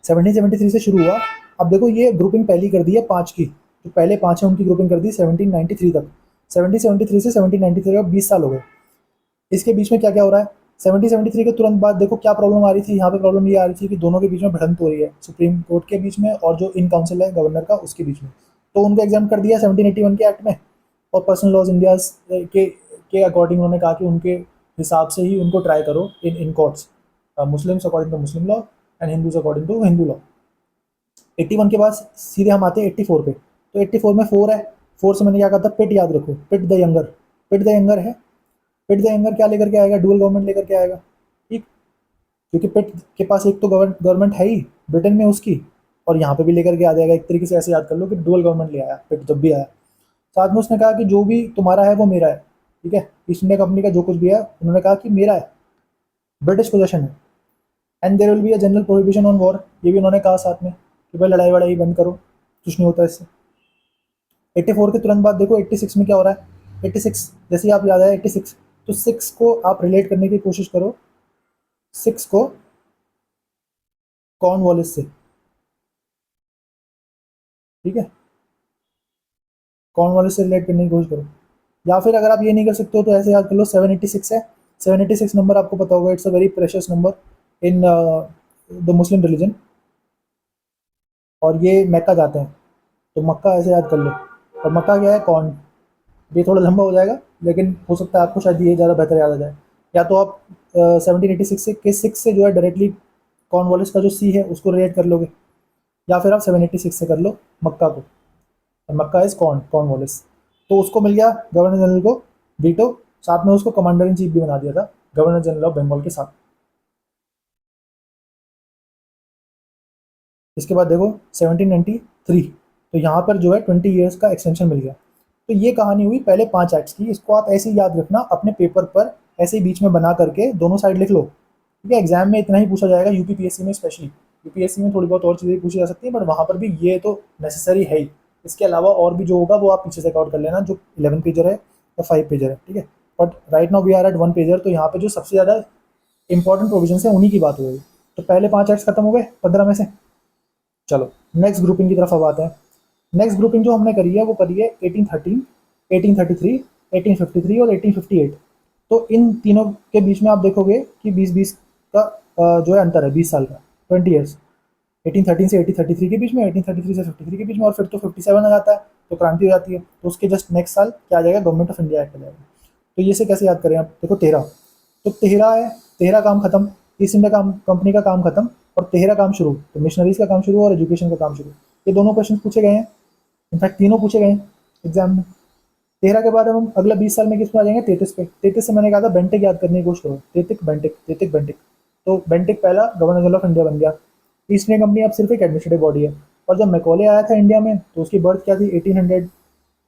1773 से शुरू हुआ। अब देखो, ये ग्रुपिंग पहली कर दी है 5 की, जो पहले 5 है उनकी ग्रुपिंग कर दी 1793 तक। 1773 से 1793 तक 20 साल हो गए। इसके बीच में क्या क्या हो रहा है? 1773 के तुरंत बाद देखो क्या प्रॉब्लम आ रही थी। यहाँ पे प्रॉब्लम ये आ रही थी कि दोनों के बीच में भिड़ंत हो रही है, सुप्रीम कोर्ट के बीच में और जो इन काउंसिल है गवर्नर का उसके बीच में। तो उनको एग्जाम कर दिया 1781 के एक्ट में। और पर्सनल लॉज इंडिया के अकॉर्डिंग उन्होंने कहा कि उनके हिसाब से ही उनको ट्राई करो in courts, Muslims according to Muslim law and Hindus according to Hindu law. 81 के बाद सीधे हम आते हैं 84 पे। तो 84 में 4 है। 4 से मैंने क्या कहा था? पिट याद रखो, Pitt the Younger. Pitt the younger है। पिट द यंगर क्या लेकर के आएगा? डुअल गवर्नमेंट लेकर के आएगा, ठीक। क्योंकि पिट के पास एक तो गवर्नमेंट है ही ब्रिटेन में उसकी, और यहाँ पे भी लेकर के आ जाएगा। एक तरीके से ऐसे याद कर लो कि डुअल गवर्नमेंट ले आया पिट जब भी आया। साथ में उसने कहा कि जो भी तुम्हारा है वो मेरा है, ठीक है। ईस्ट इंडिया कंपनी का जो कुछ भी है उन्होंने कहा कि मेरा है, ब्रिटिश पोजेशन है। And there will be a general prohibition on war, ये भी उन्होंने कहा साथ में कि भाई लड़ाई वड़ाई बंद करो, कुछ नहीं होता इससे। 84 के तुरंत बाद देखो 86 में क्या हो रहा है। 86 जैसे ही आप याद आया 86, तो 6 को आप रिलेट करने की कोशिश करो। 6 को कॉर्नवालिस से, ठीक है, कॉर्नवालिस से रिलेट करने की कोशिश करो। या फिर अगर आप ये नहीं कर सकते हो तो ऐसे याद कर लो 786 है। 786 नंबर आपको पता होगा, it's a very precious number in the Muslim religion, और ये मक्का जाते हैं, तो मक्का ऐसे याद कर लो। और मक्का क्या है, कॉर्न। ये थोड़ा लंबा हो जाएगा, लेकिन हो सकता है आपको शायद ये ज़्यादा बेहतर याद आ जाए। या तो आप 1786 से के 6 से जो है डायरेक्टली कॉर्नवालिस का जो सी है उसको रिलेट कर लोगे, या फिर आप 786 से कर लो मक्का को, और मक्का इज कॉर्नवालिस। तो उसको मिल गया गवर्नर जनरल को वीटो, साथ में उसको कमांडर इन चीफ भी बना दिया था गवर्नर जनरल ऑफ बंगाल के साथ। इसके बाद देखो 1793, तो यहाँ पर जो है 20 ईयर्स का एक्सटेंशन मिल गया। तो ये कहानी हुई पहले 5 एक्ट्स की। इसको आप ऐसे ही याद रखना अपने पेपर पर, ऐसे ही बीच में बना करके दोनों साइड लिख लो, ठीक है। एग्जाम में इतना ही पूछा जाएगा, यूपीपीएससी में स्पेशली। यूपीएससी में थोड़ी बहुत और चीज़ें पूछी जा सकती हैं, बट वहाँ पर भी ये तो नेसेसरी है ही। इसके अलावा और भी जो होगा वो आप पीछे से काउंट कर लेना, जो 11 पेजर है या 5 पेजर है, ठीक है। But right now we are at 1 pager, तो यहाँ पे जो सबसे ज़्यादा इंपॉर्टेंट प्रोविजन है उन्हीं की बात हो रही है। तो पहले 5 एक्ट्स खत्म हो गए 15 में से। चलो नेक्स्ट ग्रुपिंग की तरफ अब आते हैं। नेक्स्ट ग्रुपिंग जो हमने करी है वो करी है 1813, 1833, 1853 और 1858। तो इन तीनों के बीच में आप देखोगे कि 20-20 का जो है अंतर है, 20 साल का, 20 ईयर्स। 1813 से 1833 के बीच में, 1833 से 53 के बीच में, और फिर तो 57 आ जाता है तो क्रांति हो जाती है। तो उसके जस्ट नेक्स्ट साल क्या आ जाएगा, गवर्नमेंट ऑफ इंडिया एक्ट आ जाएगा। तो ये से कैसे याद करें आप, देखो 13, तो 13 है, 13 काम खत्म, ईस्ट इंडिया कंपनी का काम खत्म, और 13 काम शुरू, तो मिशनरीज का काम शुरू और एजुकेशन का काम शुरू। ये दोनों क्वेश्चन पूछे गए हैं, इनफैक्ट तीनों पूछे गए हैं एग्जाम में। 13 के बाद हम अगला 20 साल में किस पे आ जाएंगे, 33 पे। 33 से मैंने कहा था बेंटिक याद करने की कोशिश करो, तेतिक बेंटिक, तेतिक बेंटिक। तो बेंटिक पहला गवर्नर जनरल ऑफ इंडिया बन गया। ईस्ट इंडिया कंपनी अब सिर्फ एक एडमिनिस्ट्रेटिव बॉडी है। और जब मैकॉले आया था इंडिया में तो उसकी बर्थ क्या थी, 1800।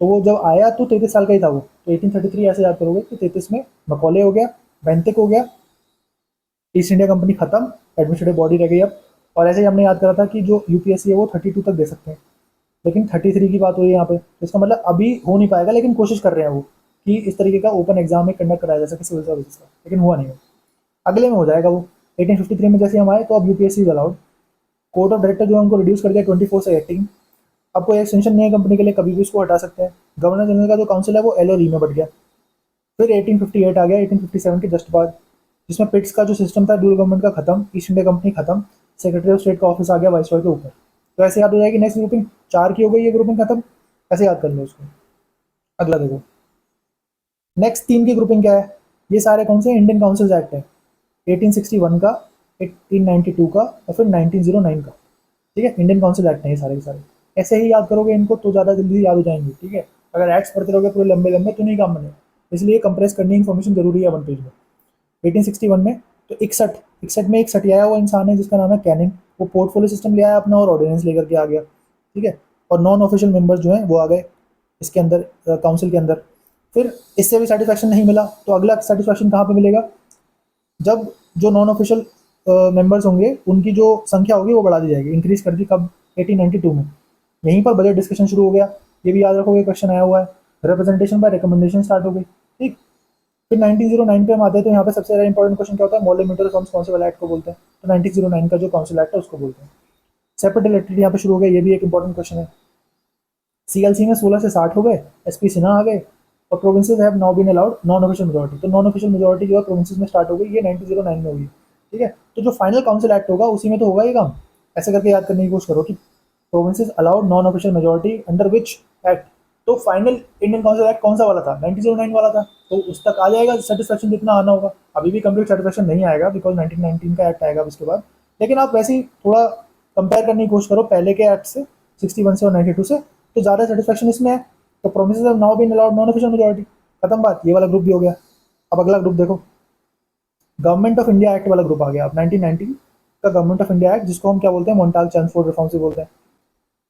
तो वो जब आया तो 33 साल का ही था वो, तो 1833 ऐसे याद करोगे कि 33 में मैकॉले हो गया, बेंटिक हो गया, ईस्ट इंडिया कंपनी खत्म, एडमिनिस्ट्रेटिव बॉडी रह गई अब। और ऐसे ही हमने याद करा था कि जो यूपीएससी है वो 32 तक दे सकते हैं, लेकिन 33 की बात हुई है यहाँ पे। तो इसका मतलब अभी हो नहीं पाएगा, लेकिन कोशिश कर रहे हैं वो कि इस तरीके का ओपन एग्जाम में कंडक्ट कराया जा सके सिविल सर्विस का, लेकिन हुआ नहीं है। अगले में हो जाएगा वो। 1853 में जैसे हम आए तो अब UPSC is allowed. Court of director जो है उनको रिड्यूस कर दिया 24 से 18। अब कोई एक्सटेंशन नहीं है कंपनी के लिए, कभी भी उसको हटा सकते हैं। गवर्नर जनरल का जो काउंसिल है वो एल और ई में बढ़ गया। फिर 1858 आ गया 1857 के जस्ट बाद, जिसमें पिट्स का जो सिस्टम था ड्यूल गवर्नमेंट का खत्म, ईस्ट इंडिया कंपनी खत्म, सेक्रेटरी ऑफ स्टेट का ऑफिस आ गया वाइसरॉय के ऊपर। तो ऐसे याद हो जाएगी नेक्स्ट ग्रुपिंग, 4 की हो गई ये ग्रुपिंग खत्म, ऐसे याद कर लो उसको। अगला देखो, नेक्स्ट 3 की ग्रुपिंग क्या है, ये सारे कौन से, इंडियन काउंसिल्स एक्ट है, 1861 का, 1892 का, और फिर 1909 का, ठीक है। इंडियन काउंसिल एक्ट है ये सारे के सारे। ऐसे ही याद करोगे इनको तो ज़्यादा जल्दी याद हो जाएंगे, ठीक है। अगर एक्ट्स पढ़ते रहोगे पूरे लंबे लंबे तो नहीं काम बनेगा, इसलिए कंप्रेस करनी इन्फॉर्मेशन जरूरी है 1 पेज में। 1861 में तो इकसठ, इकसठ में एक सटियाया हुआ इंसान है जिसका नाम है कैनिंग। वो पोर्टफोलियो सिस्टम ले आया अपना और ऑर्डिनेंस लेकर के आ गया, ठीक है। और नॉन ऑफिशियल मेंबर्स जो हैं वो आ गए इसके अंदर, काउंसिल के अंदर। फिर इससे भी सेटिस्फैक्शन नहीं मिला तो अगला सेटिस्फैक्शन कहाँ पे मिलेगा, जब जो नॉन ऑफिशियल मेंबर्स होंगे उनकी जो संख्या होगी वो बढ़ा दी जाएगी, इंक्रीज कर दी कब, 1892 में। यहीं पर बजट डिस्कशन शुरू हो गया, ये भी याद रखोगे क्वेश्चन आया हुआ है। रिप्रेजेंटेशन बाय रिकमेंडेशन स्टार्ट हो गई, ठीक। फिर 1909 पे हम आते हैं, तो यहाँ पे सबसे ज़्यादा इंपॉर्टेंट क्वेश्चन क्या होता है, मॉडल रिफॉर्म्स कौन से वाला एक्ट को बोलते हैं, तो 1909 का जो काउंसिल एक्ट है उसको बोलते हैं। सेपरेट इलेक्ट्रिसिटी यहाँ पे शुरू हो गया, ये भी एक इंपॉर्टेंट क्वेश्चन है। सीएलसी में 16 से 60 हो गए, एसपी सिन्हा आ गए, और provinces have now been allowed non official majority. तो नॉन ऑफिशियल मेजोरिटी जो है प्रोविंसेस में स्टार्ट हो गई, ये 1909 में हुई, ठीक है। तो जो फाइनल काउंसिल एक्ट होगा उसी में तो होगा ये काम। ऐसे करके याद करने की कोशिश करो कि provinces allowed non official majority under which act. तो फाइनल इंडियन काउंसिल एक्ट कौन सा वाला था, 1909 वाला था। तो उस तक आ जाएगा सेटिस्फैक्शन जितना आना होगा। अभी भी कंप्लीट सेटिस्फैक्शन नहीं आएगा बिकॉज 1919 का एक्ट आएगा उसके बाद, लेकिन आप वैसे ही थोड़ा कंपेयर करने की कोशिश करो पहले के एक्ट से, 61 से और 92 से, तो ज़्यादा सेटिस्फैक्शन इसमें है। तो promises have now been allowed non official majority, खत्म बात, ये वाला ग्रुप भी हो गया। अब अगला ग्रुप देखो, गवर्नमेंट ऑफ इंडिया एक्ट वाला ग्रुप आ गया अब 1919 का गवर्नमेंट ऑफ इंडिया एक्ट, जिसको हम क्या बोलते हैं, मोन्टाग चैम्सफोर्ड रिफॉर्म्स भी बोलते हैं।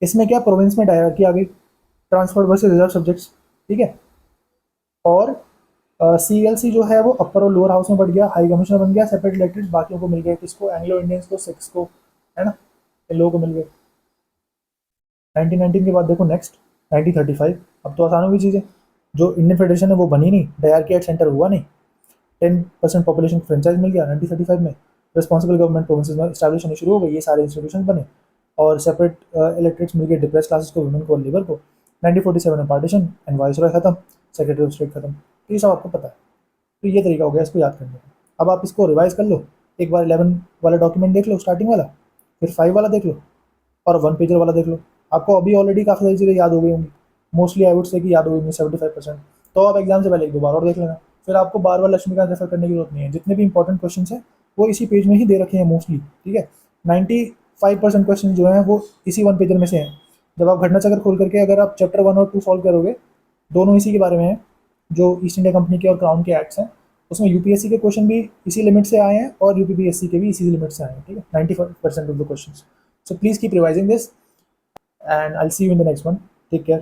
इसमें क्या, प्रोविंस में डायरार्की आ गई, ट्रांसफर वर्सेस रिजर्व सब्जेक्ट्स, ठीक है। और सीएलसी जो है वो अपर और लोअर हाउस में बढ़ गया, हाई कमिश्नर बन गया, सेपरेट इलेक्टेड बाकियों को मिल गए, किसको, एंग्लो इंडियंस को, सिक्स को, है ना, इन लोगों को मिल गए। 1919 के बाद देखो नेक्स्ट 1935, अब तो आसान होगी चीज़ें। जो इंडियन फेडरेशन है वो बनी नहीं, डायरकी एट सेंटर हुआ नहीं, 10% पॉपुलेशन फ्रेंचाइज मिल गया 1935 में। रिस्पॉन्सिबल गवर्नमेंट प्रोविंसेस में इस्टेब्लिश होनी शुरू हो गई, ये सारे इंस्टीट्यूशन बने और सेपरेट इलेक्ट्रेट्स मिलकर डिप्रेस क्लासेस को, वुमेन को और लेबर को। 1947 में पार्टीशन एंड वाइसरॉय खत्म, सेक्रेटरी ऑफ स्टेट खत्म। तो ये सब आपको पता है। तो ये तरीका हो गया इसको याद करने का। अब आप इसको रिवाइज कर लो, एक बार 11 वाला डॉक्यूमेंट देख लो स्टार्टिंग वाला, फिर 5 वाला देख लो और 1 पेजर वाला देख लो। आपको अभी ऑलरेडी काफ़ी सारी चीज़ें याद हो गई होंगी, मोस्टली आई वुड से कि याद हो गई 75%। तो आप एग्जाम से पहले एक दो बार और देख लेना, फिर आपको बार बार लक्ष्मीकांत रेफर करने की जरूरत नहीं है। जितने भी इंपॉर्टेंट क्वेश्चन हैं वो इसी पेज में ही दे रखे हैं मोस्टली, ठीक है। 95% क्वेश्चन जो हैं वो इसी 1 पेजर में से हैं। जब आप घटना चक्र खोल करके अगर आप चैप्टर 1 और 2 सॉल्व करोगे, दोनों इसी के बारे में है, जो ईस्ट इंडिया कंपनी के और क्राउन के एक्ट्स हैं। उसमें यूपीएससी के क्वेश्चन भी इसी लिमिट से आए हैं और यूपीपीएससी के भी इसी लिमिट से आए हैं, ठीक है, 95% of the question. So please keep revising this and I'll see you in the next one. Take care.